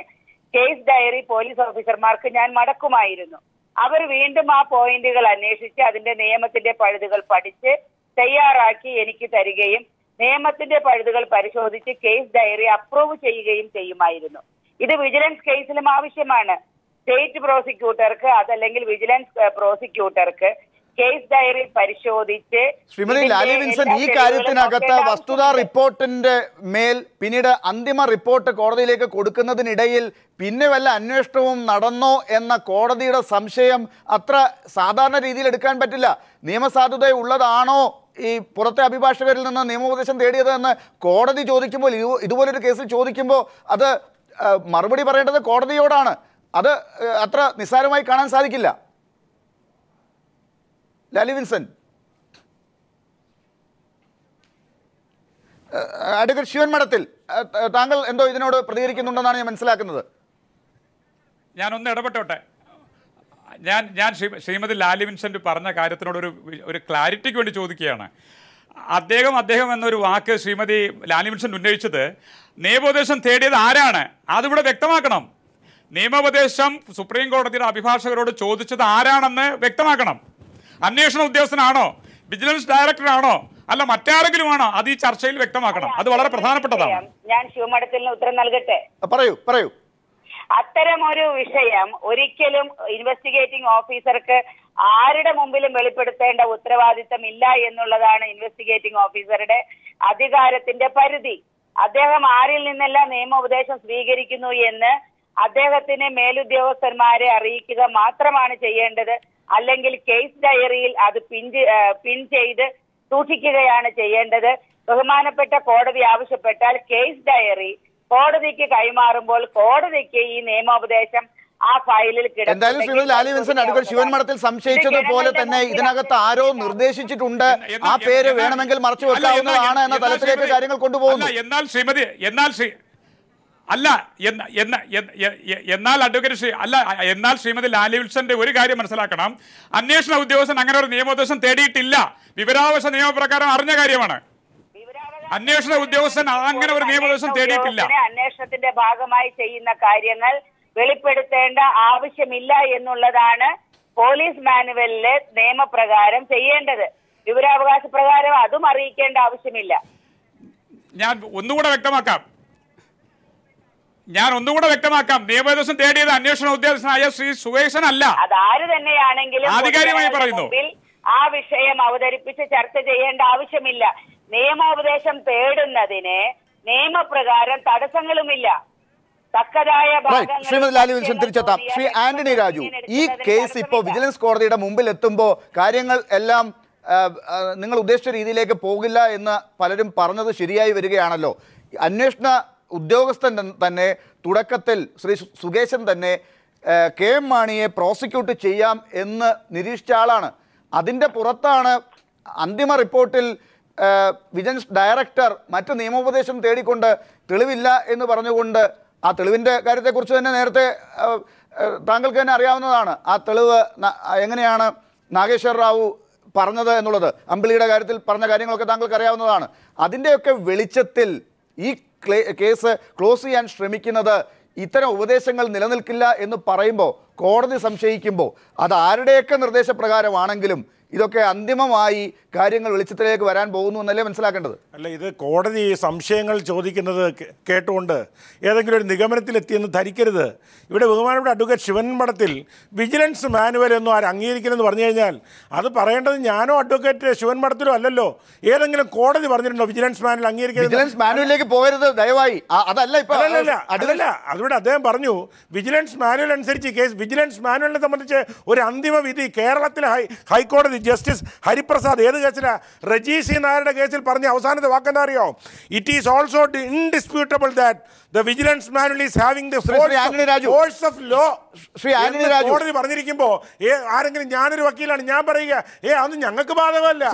കേസ് ഡയറി പോലീസ് ഓഫീസർമാർക്ക് ഞാൻ മടക്കുമായിരുന്നു. അവർ വീണ്ടും ആ പോയിന്റുകൾ അന്വേഷിച്ച് അതിന്റെ നിയമത്തിന്റെ പഴുതുകൾ പഠിച്ച് തയ്യാറാക്കി എനിക്ക് തരികയും നിയമത്തിന്റെ പഴുതുകൾ പരിശോധിച്ച് കേസ് ഡയറി അപ്രൂവ് ചെയ്യുകയും ചെയ്യുമായിരുന്നു. ഇത് വിജിലൻസ് കേസിലും ആവശ്യമാണ്. സ്റ്റേറ്റ് പ്രോസിക്യൂട്ടർക്ക് അതല്ലെങ്കിൽ വിജിലൻസ് പ്രോസിക്യൂട്ടർക്ക് കേസ് ഡയറി പരിശോധിച്ച് ശ്രീമതി ലാലി വിൻസെന്റ്, ഈ കാര്യത്തിനകത്ത് വസ്തുതാ റിപ്പോർട്ടിന്റെ മേൽ പിന്നീട് അന്തിമ റിപ്പോർട്ട് കോടതിയിലേക്ക് കൊടുക്കുന്നതിനിടയിൽ പിന്നെ വല്ല അന്വേഷണവും നടന്നോ എന്ന കോടതിയുടെ സംശയം അത്ര സാധാരണ രീതിയിൽ എടുക്കാൻ പറ്റില്ല. നിയമസാധുത ഉള്ളതാണോ ഈ പുറത്തെ അഭിഭാഷകരിൽ നിന്ന് നിയമോപദേശം തേടിയത് എന്ന് കോടതി ചോദിക്കുമ്പോൾ, ഇതുപോലൊരു കേസിൽ ചോദിക്കുമ്പോൾ അത് മറുപടി പറയേണ്ടത് കോടതിയോടാണ്. അത് അത്ര നിസ്സാരമായി കാണാൻ സാധിക്കില്ല. ലാലി വിൻസെന്റ്, അഡ്വക്കേറ്റ് ശിവൻ മഠത്തിൽ താങ്കൾ എന്തോ ഇതിനോട് പ്രതികരിക്കുന്നുണ്ടെന്നാണ് ഞാൻ മനസ്സിലാക്കുന്നത്. ഞാനൊന്ന് ഇടപെട്ടോട്ടെ. ഞാൻ ശ്രീമതി ലാലി വിൻസെന്റ് പറഞ്ഞ കാര്യത്തിനോട് ഒരു ക്ലാരിറ്റിക്ക് വേണ്ടി ചോദിക്കുകയാണ്. അദ്ദേഹം എന്നൊരു വാക്ക് ശ്രീമതി ലാലി വിൻസെന്റ് ഉന്നയിച്ചത് നിയമോപദേശം തേടിയത് ആരാണ് അതിവിടെ വ്യക്തമാക്കണം. നിയമോപദേശം സുപ്രീം കോടതിയുടെ അഭിഭാഷകരോട് ചോദിച്ചത് ആരാണെന്ന് വ്യക്തമാക്കണം. അന്വേഷണ ഉദ്യോഗസ്ഥനാണോ, വിജിലൻസ് ഡയറക്ടറാണോ, അല്ല മറ്റാരെങ്കിലുമാണോ? അത് ഈ ചർച്ചയിൽ വ്യക്തമാക്കണം. അത് വളരെ പ്രധാനപ്പെട്ടതാണ്. ഞാൻ ശിവമഠത്തിന് ഉത്തരം നൽകട്ടെ. പറയൂ. അത്തരമൊരു വിഷയം ഒരിക്കലും ഇൻവെസ്റ്റിഗേറ്റിംഗ് ഓഫീസർക്ക് ആരുടെ മുമ്പിലും വെളിപ്പെടുത്തേണ്ട ഉത്തരവാദിത്തം ഇല്ല എന്നുള്ളതാണ് ഇൻവെസ്റ്റിഗേറ്റിംഗ് ഓഫീസറുടെ അധികാരത്തിന്റെ പരിധി. അദ്ദേഹം ആരിൽ നിന്നെല്ലാം നിയമോപദേശം സ്വീകരിക്കുന്നു എന്ന് അദ്ദേഹത്തിന് മേലുദ്യോഗസ്ഥന്മാരെ അറിയിക്കുക മാത്രമാണ് ചെയ്യേണ്ടത്. അല്ലെങ്കിൽ കേസ് ഡയറിയിൽ അത് പിൻ ചെയ്ത് സൂക്ഷിക്കുകയാണ് ചെയ്യേണ്ടത്. ബഹുമാനപ്പെട്ട കോടതി ആവശ്യപ്പെട്ടാൽ കേസ് ഡയറി കോടതിക്ക് കൈമാറുമ്പോൾ കോടതിക്ക് ഈ നിയമോപദേശം ആ ഫയലിൽ എന്തായാലും ശ്രീമതി ലാലി വിൻസെന്റ് അഡ്വക്കേറ്റ് ശിവൻ മഠത്തിൽ സംശയിച്ചതുപോലെ തന്നെ ഇതിനകത്ത് ആരോ നിർദ്ദേശിച്ചിട്ടുണ്ട്, ആ പേര് വേണമെങ്കിൽ മറച്ചു വെക്കാവുന്നതാണ് എന്ന തലത്തിലേക്ക് കാര്യങ്ങൾ കൊണ്ടുപോകുന്നു. എന്നാൽ ശ്രീമതി ലാലി വിൻസെന്റ് ഒരു കാര്യം മനസ്സിലാക്കണം. അന്വേഷണ ഉദ്യോഗസ്ഥൻ അങ്ങനെ ഒരു നിയമോപദേശം തേടിയിട്ടില്ല. വിവരാവകാശ നിയമപ്രകാരം അറിഞ്ഞ കാര്യമാണ്. അന്വേഷണ ഉദ്യോഗസ്ഥൻ അങ്ങനെ ഒരു നിയമോപദേശം തേടിയിട്ടില്ല. അന്വേഷണത്തിന്റെ ഭാഗമായി ചെയ്യുന്ന കാര്യങ്ങൾ വെളിപ്പെടുത്തേണ്ട ആവശ്യമില്ല എന്നുള്ളതാണ് പോലീസ് മാനുവലിലെ നിയമപ്രകാരം ചെയ്യേണ്ടത്. വിവരാവകാശ പ്രകാരം അതും അറിയിക്കേണ്ട ആവശ്യമില്ല. ഞാൻ ഒന്നുകൂടെ വ്യക്തമാക്കാം. നിയമോപദേശം തേടിയത് അന്വേഷണ ഉദ്യോഗസ്ഥനായ ശ്രീ സുകേശൻ അല്ല. അതാര് തന്നെയാണെങ്കിലും ആധികാരികമായി പറയുന്നു. ആ വിഷയം അവതരിപ്പിച്ച് ചർച്ച ചെയ്യേണ്ട ആവശ്യമില്ല. നിയമോപദേശം തേടുന്നതിന് നിയമപ്രകാരം തടസ്സങ്ങളുമില്ല. ശ്രീമതി ലാലി വിൻസെന്റ് തിരിച്ചെത്താം. ശ്രീ ആന്റണി രാജു, ഈ കേസ് ഇപ്പോൾ വിജിലൻസ് കോടതിയുടെ മുമ്പിൽ എത്തുമ്പോൾ കാര്യങ്ങൾ എല്ലാം നിങ്ങൾ ഉദ്ദേശിച്ച രീതിയിലേക്ക് പോകില്ല എന്ന് പലരും പറഞ്ഞത് ശരിയായി വരികയാണല്ലോ. അന്വേഷണ ഉദ്യോഗസ്ഥൻ തന്നെ തുടക്കത്തിൽ ശ്രീ സുകേശൻ തന്നെ കെ എം മാണിയെ പ്രോസിക്യൂട്ട് ചെയ്യാം എന്ന് നിരീക്ഷിച്ച ആളാണ്. അതിൻ്റെ പുറത്താണ് അന്തിമ റിപ്പോർട്ടിൽ വിജിലൻസ് ഡയറക്ടർ മറ്റ് നിയമോപദേശം തേടിക്കൊണ്ട് തെളിവില്ല എന്ന് പറഞ്ഞുകൊണ്ട്, ആ തെളിവിൻ്റെ കാര്യത്തെക്കുറിച്ച് തന്നെ നേരത്തെ താങ്കൾക്ക് തന്നെ അറിയാവുന്നതാണ്. ആ തെളിവ് എങ്ങനെയാണ് നാഗേശ്വർ റാവു പറഞ്ഞത് എന്നുള്ളത്, അമ്പിളിയുടെ കാര്യത്തിൽ പറഞ്ഞ കാര്യങ്ങളൊക്കെ താങ്കൾക്ക് അറിയാവുന്നതാണ്. അതിൻ്റെയൊക്കെ വെളിച്ചത്തിൽ ഈ കേസ് ക്ലോസ് ചെയ്യാൻ ശ്രമിക്കുന്നത് ഇത്തരം ഉപദേശങ്ങൾ നിലനിൽക്കില്ല എന്ന് പറയുമ്പോൾ, കോടതി സംശയിക്കുമ്പോൾ, അത് ആരുടെയൊക്കെ നിർദ്ദേശപ്രകാരമാണെങ്കിലും ഇതൊക്കെ അന്തിമമായി കാര്യങ്ങൾ വെളിച്ചത്തിലേക്ക് വരാൻ പോകുന്നു എന്നല്ലേ മനസ്സിലാക്കേണ്ടത്? അല്ല, ഇത് കോടതി സംശയങ്ങൾ ചോദിക്കുന്നത് കേട്ടുകൊണ്ട് ഏതെങ്കിലും ഒരു നിഗമനത്തിലെത്തിയെന്ന് ധരിക്കരുത്. ഇവിടെ ബഹുമാനപ്പെട്ട അഡ്വക്കേറ്റ് ശിവൻ മഠത്തിൽ വിജിലൻസ് മാനുവൽ ഒന്നും ആരും അംഗീകരിക്കില്ലെന്ന് പറഞ്ഞു കഴിഞ്ഞാൽ അത് പറയേണ്ടത് ഞാനോ അഡ്വക്കേറ്റ് ശിവൻ മഠത്തിലോ അല്ലല്ലോ. ഏതെങ്കിലും കോടതി പറഞ്ഞിട്ടുണ്ടോ വിജിലൻസ് മാനുവൽ അംഗീകരിക്കരുത്? വിജിലൻസ് മാനുവലിലേക്ക് പോകരുത് ദയവായി. അതല്ല അതല്ല, അതുകൊണ്ട് അദ്ദേഹം പറഞ്ഞു വിജിലൻസ് മാനുവൽ അനുസരിച്ച് കേസ്, വിജിലൻസ് മാനുവലിനെ സംബന്ധിച്ച് ഒരു അന്തിമ വിധി കേരളത്തിലെ ഹൈക്കോടതി ജസ്റ്റിസ് ഹരിപ്രസാദ് ഏത് കേസിലാ, റജി സി നായരുടെ കേസിൽ പറഞ്ഞ അവസാനത്തെ വാക്കെന്താ അറിയോ? It is also indisputable that The vigilance manual is having the force of law. കോടതി പറഞ്ഞിരിക്കുമ്പോൾ ആരെങ്കിലും ഞാനൊരു വക്കീലാണ് ഞാൻ പറയുക അത് ഞങ്ങൾക്ക് ബാധകമല്ല.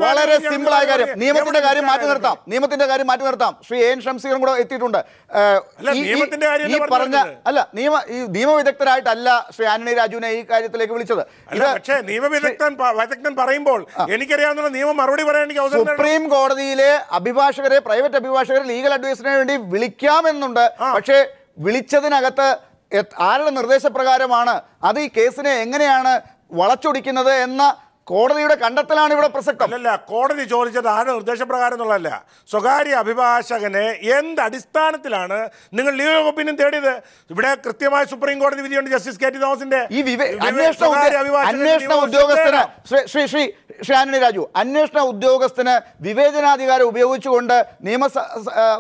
വളരെ സിമ്പിൾ ആയ കാര്യം, നിയമത്തിന്റെ കാര്യം മാറ്റി നിർത്താം. ശ്രീ എൻ ഷംസീറും കൂടെ എത്തിയിട്ടുണ്ട്. നിയമവിദഗ്ധരായിട്ടല്ല ശ്രീ ആന്റണി രാജുവിനെ ഈ കാര്യത്തിലേക്ക് വിളിച്ചത്. പക്ഷേ നിയമവിദഗ്ധൻ പറയുമ്പോൾ എനിക്കറിയാവുന്ന നിയമം മറുപടി പറയാൻ എനിക്ക് അവസരം. സുപ്രീം കോടതിയിലെ അഭിഭാഷകരെ, പ്രൈവറ്റ് അഭിഭാഷകരെ ലീഗൽ അഡ്വൈസിന് വേണ്ടി വിളിക്കാമെന്നുണ്ട്. പക്ഷേ വിളിച്ചതിനകത്ത് ആരുടെ നിർദ്ദേശപ്രകാരമാണ് അത് ഈ കേസിനെ എങ്ങനെയാണ് വളച്ചൊടിക്കുന്നത് എന്ന കോടതിയുടെ കണ്ടെത്തലാണ് ഇവിടെ പ്രസക്തം. അല്ലല്ല, കോടതി ചോദിച്ചത് ആരുടെ നിർദ്ദേശപ്രകാരം എന്നുള്ളതല്ല. സ്വകാര്യ അഭിഭാഷകനെ എന്ത് അടിസ്ഥാനത്തിലാണ് നിങ്ങൾ ലീഗൽ ഒപ്പീനിയൻ തേടിയത്? ഇവിടെ കൃത്യമായ സുപ്രീം കോടതി വിധിയുണ്ട്. ജസ്റ്റിസ് കെ ടി തോമസിന്റെ അന്വേഷണ ഉദ്യോഗസ്ഥന് ശ്രീ ആന്റണി രാജു, അന്വേഷണ ഉദ്യോഗസ്ഥന് വിവേചനാധികാരം ഉപയോഗിച്ചുകൊണ്ട്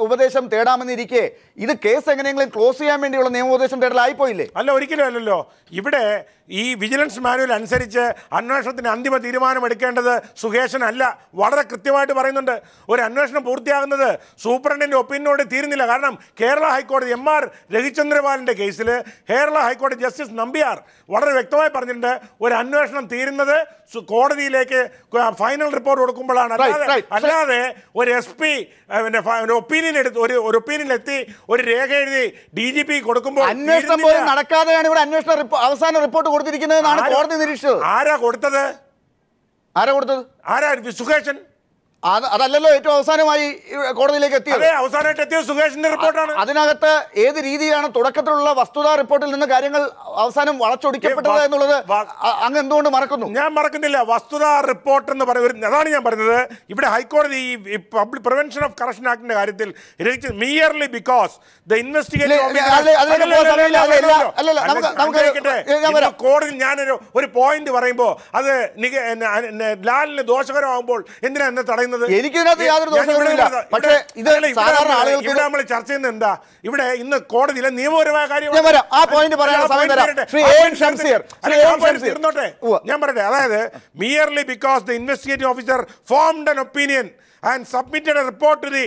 ഉപദേശം തേടാമെന്നിരിക്കെ ഇത് കേസ് എങ്ങനെയെങ്കിലും ക്ലോസ് ചെയ്യാൻ വേണ്ടിയുള്ള നിയമോപദേശം തേടലായിപ്പോയില്ലേ? അല്ല, ഒരിക്കലും അല്ലല്ലോ. ഇവിടെ ഈ വിജിലൻസ് മാനുവൽ അനുസരിച്ച് അന്വേഷണത്തിന് അന്തിമ തീരുമാനം എടുക്കേണ്ടത് സുകേശനല്ല. വളരെ കൃത്യമായിട്ട് പറയുന്നുണ്ട്. ഒരു അന്വേഷണം പൂർത്തിയാകുന്നത് സൂപ്രണ്ടിൻ്റെ ഒപ്പീനിയനോട് തീരുന്നില്ല. കാരണം കേരള ഹൈക്കോടതി MR രവിചന്ദ്രപാലിൻ്റെ കേസിൽ കേരള ഹൈക്കോടതി ജസ്റ്റിസ് നമ്പ്യാർ വളരെ വ്യക്തമായി പറഞ്ഞിട്ടുണ്ട്, ഒരു അന്വേഷണം തീരുന്നത് കോടതിയിലേക്ക് ഫൈനൽ റിപ്പോർട്ട് കൊടുക്കുമ്പോഴാണ്. അല്ലാതെ ഒരു SP ഒപ്പീനിയൻ എത്തി ഒരു രേഖ എഴുതി DGP കൊടുക്കുമ്പോൾ അന്വേഷണം പോലും നടക്കാതെയാണ് ഇവിടെ അവസാന റിപ്പോർട്ട് കൊടുത്തിരിക്കുന്നതെന്നാണ് കോടതി നിരീക്ഷിച്ചത്. ആരാ കൊടുത്തത്? ആരാ? സുകേശൻ. അതല്ലല്ലോ ഏറ്റവും അവസാനമായി കോടതിയിലേക്ക് എത്തിയത്. അവസാനമായിട്ട് എത്തിയത് സുകേഷിന്റെ റിപ്പോർട്ടാണ്. അതിനകത്ത് ഏത് രീതിയിലാണ് തുടക്കത്തിലുള്ള വസ്തുതാ റിപ്പോർട്ടിൽ നിന്ന് കാര്യങ്ങൾ അവസാനം വളച്ചൊടിക്കപ്പെട്ടത് എന്നുള്ളത് അങ്ങ് എന്തുകൊണ്ട് മറക്കുന്നു? ഞാൻ മറക്കുന്നില്ല. വസ്തുതാ റിപ്പോർട്ട് എന്ന് പറയുന്നത് അതാണ് ഞാൻ പറഞ്ഞത്. ഇവിടെ ഹൈക്കോടതി ഈ പബ്ലിക് പ്രിവെൻഷൻ ഓഫ് കറപ്ഷൻ ആക്ടിന്റെ കാര്യത്തിൽ മിയർലി ബിക്കോസ് ദ ഇൻവെസ്റ്റിഗേഷൻ കോടതി ഞാനൊരു പോയിന്റ് പറയുമ്പോൾ അത് ലാലിന് ദോഷകരമാകുമ്പോൾ എന്തിനാ എന്നെ തടയുന്നത്? എനിക്കിതിനകത്ത് യാതൊരു ദോഷവുമില്ല. പക്ഷേ ഇത് സാധാരണ ആളുകൾക്ക് നമ്മൾ ചർച്ച ചെയ്യുന്നത് എന്താ? ഇവിടെ ഇന്ന് കോടതിയിലെ നിയമപരമായ കാര്യം ആ പോയിന്റ് പറയാൻ സമയം തരാം. ഞാൻ പറയട്ടെ. അതായത് merely because the investigating officer formed an opinion and submitted a report to the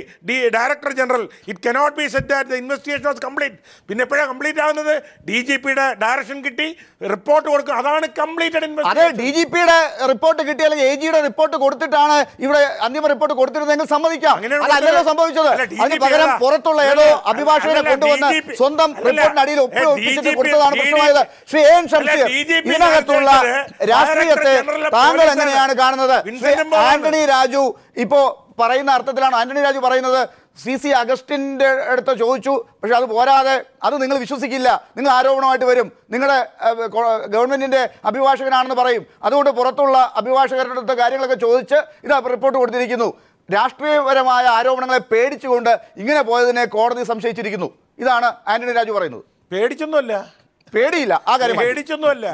Director General, it cannot be said that the investigation was complete. പിന്നെ എപ്പോഴാണ് കംപ്ലീറ്റ് ആകുന്നത്? DGPയുടെ ഡയറക്ഷൻ കിട്ടി, റിപ്പോർട്ട് കൊടുക്കും, അതാണ് കംപ്ലീറ്റഡ് ഇൻവെസ്റ്റിഗേഷൻ. അതെ, DGPയുടെ റിപ്പോർട്ട് കിട്ടി അല്ലെങ്കിൽ AGയുടെ റിപ്പോർട്ട് കൊടുത്തിട്ടാണ് ഇവിടെ അന്തിമ റിപ്പോർട്ട് കൊടുത്തിരുന്നെങ്കിൽ സമ്മതിക്കാം. അതല്ലല്ലോ സംഭവിച്ചത്. അതിന് പകരം പുറത്തുള്ള ഏതോ അഭിഭാഷകനെ കൊണ്ടുവന്ന് സ്വന്തം റിപ്പോർട്ടിനടിയിൽ ഒപ്പിച്ചിട്ട് കൊടുത്തതാണ് പ്രശ്നമായത്. ശ്രീ എൻ ഷംസീർ, ഇതിനകത്തുള്ള രാഷ്ട്രീയത്തെ താങ്കൾ എങ്ങനെയാണ് കാണുന്നത്? ആന്റണി രാജു ഇപ്പോ പറയുന്ന അർത്ഥത്തിലാണ് ആന്റണി രാജു പറയുന്നത് CC അഗസ്റ്റിൻ്റെ അടുത്ത് ചോദിച്ചു, പക്ഷെ അത് പോരാതെ അത് നിങ്ങൾ വിശ്വസിക്കില്ല, നിങ്ങൾ ആരോപണമായിട്ട് വരും, നിങ്ങളുടെ ഗവൺമെൻറ്റിൻ്റെ അഭിഭാഷകനാണെന്ന് പറയും, അതുകൊണ്ട് പുറത്തുള്ള അഭിഭാഷകരുടെ അടുത്ത് കാര്യങ്ങളൊക്കെ ചോദിച്ച് ഇത് റിപ്പോർട്ട് കൊടുത്തിരിക്കുന്നു. രാഷ്ട്രീയപരമായ ആരോപണങ്ങളെ പേടിച്ചുകൊണ്ട് ഇങ്ങനെ പോയതിനെ കോടതി സംശയിച്ചിരിക്കുന്നു. ഇതാണ് ആന്റണി രാജു പറയുന്നത്. പേടിച്ചൊന്നുമല്ല, പേടിയില്ല, ആ കാര്യം പേടിച്ചൊന്നുമല്ല.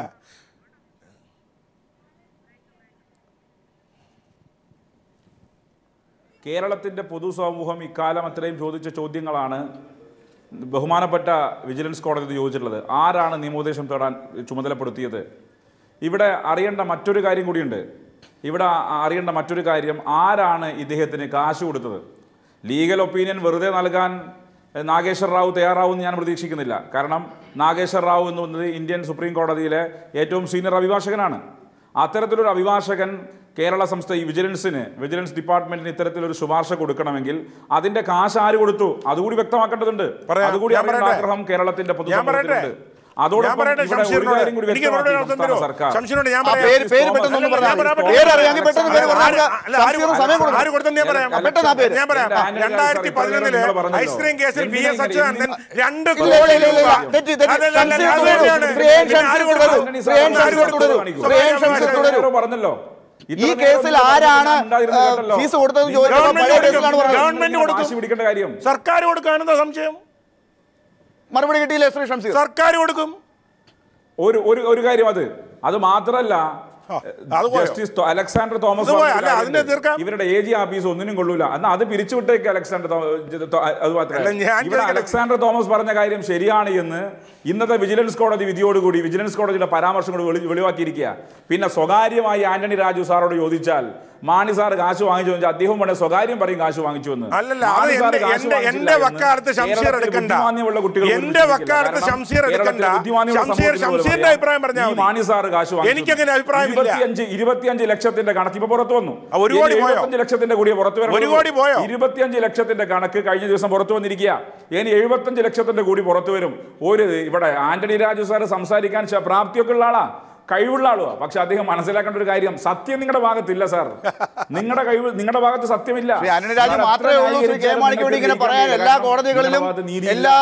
കേരളത്തിൻ്റെ പൊതുസമൂഹം ഇക്കാലം അത്രയും ചോദിച്ച ചോദ്യങ്ങളാണ് ബഹുമാനപ്പെട്ട വിജിലൻസ് കോടതി ചോദിച്ചിട്ടുള്ളത്. ആരാണ് നിയമോപദേശം തേടാൻ ചുമതലപ്പെടുത്തിയത്? ഇവിടെ അറിയേണ്ട മറ്റൊരു കാര്യം കൂടിയുണ്ട്. ആരാണ് ഇദ്ദേഹത്തിന് കാശ് കൊടുത്തത്? ലീഗൽ ഒപ്പീനിയൻ വെറുതെ നൽകാൻ നാഗേശ്വർ റാവു തയ്യാറാവുമെന്ന് ഞാൻ പ്രതീക്ഷിക്കുന്നില്ല. കാരണം നാഗേശ്വർ റാവു എന്ന് പറയുന്നത് ഇന്ത്യൻ സുപ്രീം കോടതിയിലെ ഏറ്റവും സീനിയർ അഭിഭാഷകനാണ്. അത്തരത്തിലൊരു അഭിഭാഷകൻ കേരള സംസ്ഥാന വിജിലൻസ് ഡിപ്പാർട്ട്മെന്റിന് ഇത്തരത്തിലൊരു ശുപാർശ കൊടുക്കണമെങ്കിൽ അതിന്റെ കാശ് ആര് കൊടുത്തു അതുകൂടി വ്യക്തമാക്കേണ്ടതുണ്ട്. അതുകൂടി ആഗ്രഹം കേരളത്തിന്റെ പൊതുസമൂഹത്തിലുണ്ട്. ഐസ്ക്രീം കേസിൽ പറഞ്ഞല്ലോ ഈ കേസിൽ ആരാണ് ഫീസ് കൊടുത്തത്? പിടിക്കേണ്ട കാര്യം സർക്കാർ കൊടുക്കാനെന്താ സംശയം? മറുപടി കിട്ടിയില്ലേ ശ്രീ ഷംസീർ? സർക്കാർ കൊടുക്കും. ഒരു കാര്യം അത് മാത്രമല്ല, ജസ്റ്റിസ് അലക്സാണ്ടർ തോമസ് ഇവരുടെ AG ആഫീസ് ഒന്നിനും കൊള്ളൂല എന്നാൽ അത് പിരിച്ചുവിട്ടേക്ക് അലക്സാണ്ടർ തോമസ് പറഞ്ഞ കാര്യം ശരിയാണ് എന്ന് ഇന്നത്തെ വിജിലൻസ് കോടതി വിധിയോടുകൂടി വിജിലൻസ് കോടതിയുടെ പരാമർശം കൂടി വെളിവാക്കിയിരിക്കുക. പിന്നെ സ്വകാര്യമായി ആന്റണി രാജു സാറോട് ചോദിച്ചാൽ മാണി സാർ കാശ് വാങ്ങിച്ചു വെച്ചാൽ അദ്ദേഹം വേണേ സ്വകാര്യം പറയും കാശ് വാങ്ങിച്ചു എന്ന്. എന്റെ വക്കാലത്ത് ശംശീർ എടുക്കണ്ട, എന്റെ വക്കാലത്ത് ശംശീർ എടുക്കണ്ട. ശംശീറിന്റെ അഭിപ്രായം പറഞ്ഞാൽ മാണി സാർ കാശ് വാങ്ങിച്ചു. എനിക്കങ്ങനെ അഭിപ്രായം 25 ലക്ഷത്തിന്റെ കണക്ക് ഇപ്പൊ പുറത്തു വന്നു. 1 ലക്ഷത്തിന്റെ കൂടി പുറത്തു വരണം. 1 കോടി പോയോ? 25 ലക്ഷത്തിന്റെ കണക്ക് കഴിഞ്ഞ ദിവസം പുറത്തു വന്നിരിക്കുക. ഇനി 75 ലക്ഷത്തിന്റെ കൂടി പുറത്തു വരും. ഇവിടെ ആന്റണി രാജു സാർ സംസാരിക്കാൻ പ്രാപ്തിയൊക്കെ ഉള്ള ആളാ, കഴിവുള്ള ആളുവാ. പക്ഷെ അദ്ദേഹം മനസ്സിലാക്കേണ്ട ഒരു കാര്യം, സത്യം നിങ്ങളുടെ ഭാഗത്തില്ല സാർ. നിങ്ങളുടെ ഭാഗത്ത് സത്യമില്ല. മാത്രമേ ഉള്ളൂ ഇങ്ങനെ പറയാൻ എല്ലാ കോടതികളിലും എല്ലാ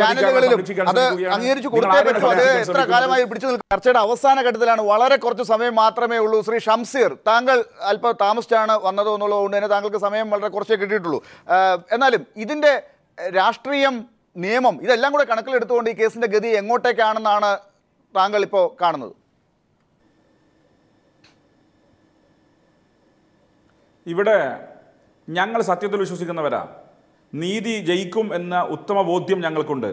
ചാനലുകളിലും അത് അംഗീകരിച്ചു കൊടുത്തേ പറ്റൂ. അത് എത്ര കാലമായി പിടിച്ചു നിൽക്കും. ചർച്ചയുടെ അവസാന ഘട്ടത്തിലാണ്, വളരെ കുറച്ച് സമയം മാത്രമേ ഉള്ളൂ. ശ്രീ ഷംസീർ, താങ്കൾ അല്പം താമസിച്ചാണ് വന്നത് എന്നുള്ളതുകൊണ്ട് തന്നെ താങ്കൾക്ക് സമയം വളരെ കുറച്ചേ കിട്ടിയിട്ടുള്ളൂ. എന്നാലും ഇതിന്റെ രാഷ്ട്രീയം, നിയമം ഇതെല്ലാം കൂടെ കണക്കിലെടുത്തുകൊണ്ട് ഈ കേസിന്റെ ഗതി എങ്ങോട്ടേക്കാണെന്നാണ് താങ്കൾ ഇപ്പോൾ കാണുന്നത്? ഇവിടെ ഞങ്ങൾ സത്യത്തിൽ വിശ്വസിക്കുന്നവരാ. നീതി ജയിക്കും എന്ന ഉത്തമ ബോധ്യം ഞങ്ങൾക്കുണ്ട്.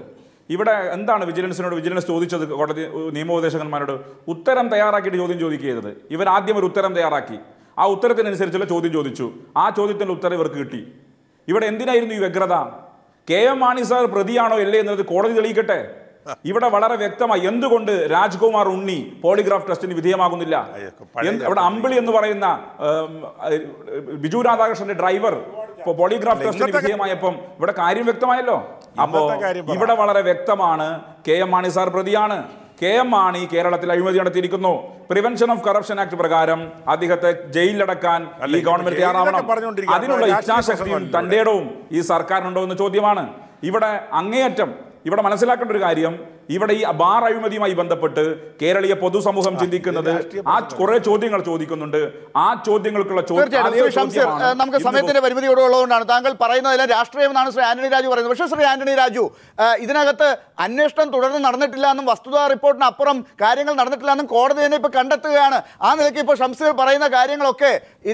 ഇവിടെ എന്താണ് വിജിലൻസ് ചോദിച്ചത്? കോടതി നിയമോപദേശകന്മാരോട് ഉത്തരം തയ്യാറാക്കിയിട്ട് ചോദ്യം ചോദിക്കരുത്. ഇവരാദ്യം ഒരു ഉത്തരം തയ്യാറാക്കി, ആ ഉത്തരത്തിനനുസരിച്ചുള്ള ചോദ്യം ചോദിച്ചു. ആ ചോദ്യത്തിൻ്റെ ഉത്തരം ഇവർക്ക് കിട്ടി. ഇവിടെ എന്തിനായിരുന്നു ഈ വ്യഗ്രത? KM മാണി സാർ പ്രതിയാണോ അല്ലേ എന്നത് കോടതി തെളിയിക്കട്ടെ. ഇവിടെ വളരെ വ്യക്തമായി എന്തുകൊണ്ട് രാജ്കുമാർ ഉണ്ണി പോളിഗ്രാഫ് ടെസ്റ്റിന് വിധേയമാകുന്നില്ല. ഇവിടെ അമ്പിളി എന്ന് പറയുന്ന ബിജു രാധാകൃഷ്ണന്റെ ഡ്രൈവർ പോളിഗ്രാഫ് ടെസ്റ്റിന് വിധേയമായപ്പം ഇവിടെ കാര്യം വ്യക്തമായല്ലോ. അപ്പോ ഇവിടെ വളരെ വ്യക്തമാണ്, KM മാണി സാർ പ്രതിയാണ്. KM മാണി കേരളത്തിൽ അഴിമതി നടത്തിയിരിക്കുന്നു. പ്രിവെൻഷൻ ഓഫ് കറപ്ഷൻ ആക്ട് പ്രകാരം അദ്ദേഹത്തെ ജയിലിലടക്കാൻ ഈ ഗവൺമെന്റ് തയ്യാറാവണം. അതിനുള്ള ഇച്ഛാശക്തിയും തന്റെ ഇടവും ഈ സർക്കാരിനുണ്ടോ എന്ന ചോദ്യമാണ്. ഇവിടെ അങ്ങേയറ്റം ഇവിടെ മനസ്സിലാക്കേണ്ട ഒരു കാര്യം, ഇവിടെ ഈ ബാർ അഴിമതിയുമായി ബന്ധപ്പെട്ട് കേരളീയ പൊതുസമൂഹം ചിന്തിക്കുന്നത് ആ കുറെ ചോദ്യങ്ങൾ ചോദിക്കുന്നുണ്ട്. ആ ചോദ്യങ്ങൾക്കുള്ള നമുക്ക് സമയത്തിന്റെ പരിമിതിയോടുള്ളതുകൊണ്ടാണ് താങ്കൾ പറയുന്നതെല്ലാം രാഷ്ട്രീയം എന്നാണ് ശ്രീ ആന്റണി രാജു പറയുന്നത്. പക്ഷേ ശ്രീ ആന്റണി രാജു, ഇതിനകത്ത് അന്വേഷണം തുടർന്ന് നടന്നിട്ടില്ല എന്നും വസ്തുതാ റിപ്പോർട്ടിന് അപ്പുറം കാര്യങ്ങൾ നടന്നിട്ടില്ല എന്നും കോടതി തന്നെ ഇപ്പോൾ കണ്ടെത്തുകയാണ്. ആ നിലയ്ക്ക് ഇപ്പോൾ ഷംസീർ പറയുന്ന കാര്യങ്ങളൊക്കെ ഈ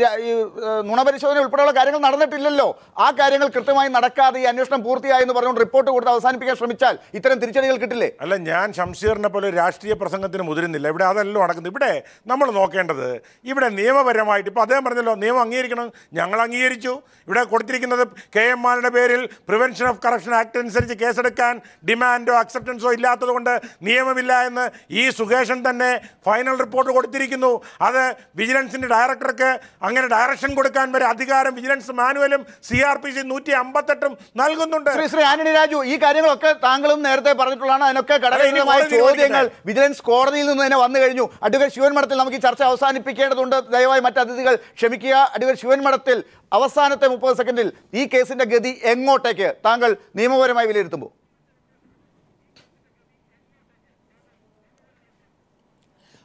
നുണപരിശോധന ഉൾപ്പെടെയുള്ള കാര്യങ്ങൾ നടന്നിട്ടില്ലല്ലോ. ആ കാര്യങ്ങൾ കൃത്യമായി നടക്കാതെ ഈ അന്വേഷണം പൂർത്തിയായി എന്ന് പറഞ്ഞുകൊണ്ട് റിപ്പോർട്ട് കൊടുത്ത് അവസാനിപ്പിക്കാൻ ശ്രമിച്ചാൽ ഇത്തരം തിരിച്ചടികൾ കിട്ടില്ലേ? അല്ല, ഞാൻ ഷംസീറിനെ പോലെ രാഷ്ട്രീയ പ്രസംഗത്തിന് മുതിരുന്നില്ല. ഇവിടെ അതല്ലോ നടക്കുന്നത്. ഇവിടെ നമ്മൾ നോക്കേണ്ടത് ഇവിടെ നിയമപരമായിട്ട് ഇപ്പോൾ അദ്ദേഹം പറഞ്ഞല്ലോ നിയമം അംഗീകരിക്കണം. ഞങ്ങൾ അംഗീകരിച്ചു. ഇവിടെ കൊടുത്തിരിക്കുന്നത് KM മാണിയുടെ പേരിൽ പ്രിവെൻഷൻ ഓഫ് കറപ്ഷൻ ആക്ട് അനുസരിച്ച് കേസെടുക്കാൻ ഡിമാൻഡോ അക്സെപ്റ്റൻസോ ഇല്ലാത്തത് കൊണ്ട് നിയമമില്ല എന്ന് ഈ സുകേഷൻ തന്നെ ഫൈനൽ റിപ്പോർട്ട് കൊടുത്തിരിക്കുന്നു. അത് വിജിലൻസിൻ്റെ ഡയറക്ടർക്ക് അങ്ങനെ ഡയറക്ഷൻ കൊടുക്കാൻ വരെ അധികാരം വിജിലൻസ് മാനുവലും CRPC 158 നൽകുന്നുണ്ട്. ശ്രീ ആന്റണി രാജു, ഈ കാര്യങ്ങളൊക്കെ താങ്കളും നേരത്തെ പറഞ്ഞിട്ടുള്ളതാണ്. അതിനൊക്കെ ഘടകമായ ചോദ്യങ്ങൾ വിജിലൻസ് കോടതിയിൽ നിന്ന് തന്നെ വന്നു കഴിഞ്ഞു. അഡ്വക്കേറ്റ് ശിവൻ മഠത്തിൽ നമുക്ക് ഈ ചർച്ച അവസാനിപ്പിക്കേണ്ടതുണ്ട്. ദയവായി മറ്റ് അതിഥികൾ ക്ഷമിക്കുക. അഡ്വക്കേറ്റ് ശിവൻ മഠത്തിൽ അവസാനത്തെ 30 സെക്കൻഡിൽ ഈ കേസിന്റെ ഗതി എങ്ങോട്ടേക്ക് താങ്കൾ നിയമപരമായി വിലയിരുത്തുമ്പോൾ?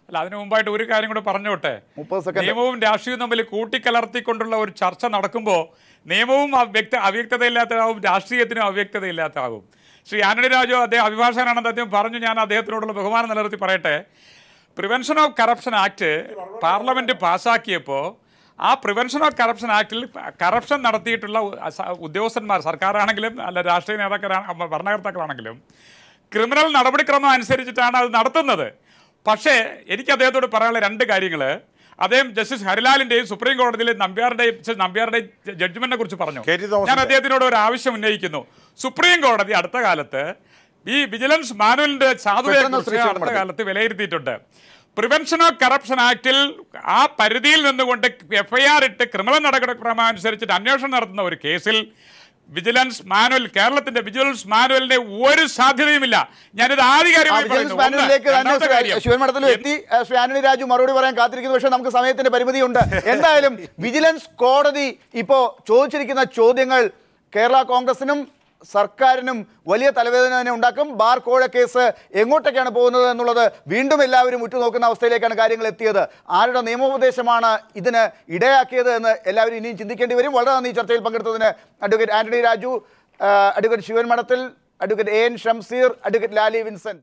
അല്ല, അതിനു മുമ്പായിട്ട് ഒരു കാര്യം കൂടെ പറഞ്ഞോട്ടെ. നിയമവും രാഷ്ട്രീയവും തമ്മിൽ കൂട്ടിക്കലർത്തിക്കൊണ്ടുള്ള ഒരു ചർച്ച നടക്കുമ്പോൾ നിയമവും അവ്യക്തതയില്ലാത്തതാവും, രാഷ്ട്രീയത്തിനും അവ്യക്തതയില്ലാത്തതാകും. ശ്രീ ആന്റണി രാജു അദ്ദേഹം അഭിഭാഷകനാണെന്ന് അദ്ദേഹം പറഞ്ഞു. ഞാൻ അദ്ദേഹത്തിനോടുള്ള ബഹുമാനം നിലനിർത്തി പറയട്ടെ. Prevention of corruption act parliament പാസ്സാക്കിയപ്പോൾ ആ പ്രിവെൻഷൻ ഓഫ് കറപ്ഷൻ ആക്ടിൽ കറപ്ഷൻ നടത്തിയിട്ടുള്ള ഉദ്യോഗസ്ഥന്മാർ, സർക്കാരാണെങ്കിലും അല്ല രാഷ്ട്രീയ നേതാക്കളാണ് ഭരണകർത്താക്കളാണെങ്കിലും ക്രിമിനൽ നടപടിക്രമം അനുസരിച്ചിട്ടാണ് അത് നടത്തുന്നത്. പക്ഷേ എനിക്ക് അദ്ദേഹത്തോട് പറയാനുള്ള 2 കാര്യങ്ങൾ. അദ്ദേഹം ജസ്റ്റിസ് ഹരിലാലിൻ്റെയും സുപ്രീം കോടതിയിലെ നമ്പ്യാരുടെയും ജഡ്ജ്മെന്റിനെ കുറിച്ച് പറഞ്ഞു. ഞാൻ അദ്ദേഹത്തിനോട് ഒരു ആവശ്യം ഉന്നയിക്കുന്നു. സുപ്രീം കോടതി അടുത്ത കാലത്ത് ഈ വിജിലൻസ് മാനുവലിന്റെ സാധുതയെക്കുറിച്ച് അടുത്ത കാലത്ത് വിലയിരുത്തിയിട്ടുണ്ട്. പ്രിവെൻഷൻ ഓഫ് കറപ്ഷൻ ആക്ടിൽ ആ പരിധിയിൽ നിന്നുകൊണ്ട് FIR ഇട്ട് ക്രിമിനൽ നടപടിക്രമം അനുസരിച്ചിട്ട് അന്വേഷണം നടത്തുന്ന ഒരു കേസിൽ വിജിലൻസ് മാനുവൽ, കേരളത്തിന്റെ വിജിലൻസ് മാനുവലിന്റെ ഒരു സാധ്യതയുമില്ല. ഞാനിത് ആധികാരികമായി ശിവൻമഠത്തിലും എത്തി ശ്രീ ആന്റണി രാജു മറുപടി പറയാൻ കാത്തിരിക്കുന്നു. പക്ഷേ നമുക്ക് സമയത്തിന്റെ പരിമിതിയുണ്ട്. എന്തായാലും വിജിലൻസ് കോടതി ഇപ്പോൾ ചോദിച്ചിരിക്കുന്ന ചോദ്യങ്ങൾ കേരള കോൺഗ്രസിനും സർക്കാരിനും വലിയ തലവേദന തന്നെ ഉണ്ടാക്കും. ബാർ കോഴ കേസ് എങ്ങോട്ടേക്കാണ് പോകുന്നത് എന്നുള്ളത് വീണ്ടും എല്ലാവരും ഉറ്റുനോക്കുന്ന അവസ്ഥയിലേക്കാണ് കാര്യങ്ങൾ എത്തിയത്. ആരുടെ നിയമോപദേശമാണ് ഇതിന് ഇടയാക്കിയത് എന്ന് എല്ലാവരും ഇനിയും ചിന്തിക്കേണ്ടി വരും. വളരെ നന്ദി ചർച്ചയിൽ പങ്കെടുത്തതിന് അഡ്വക്കേറ്റ് ആന്റണി രാജു, അഡ്വക്കേറ്റ് ശിവൻ മഠത്തിൽ, advocate AN Shamseer, advocate Lali Vincent.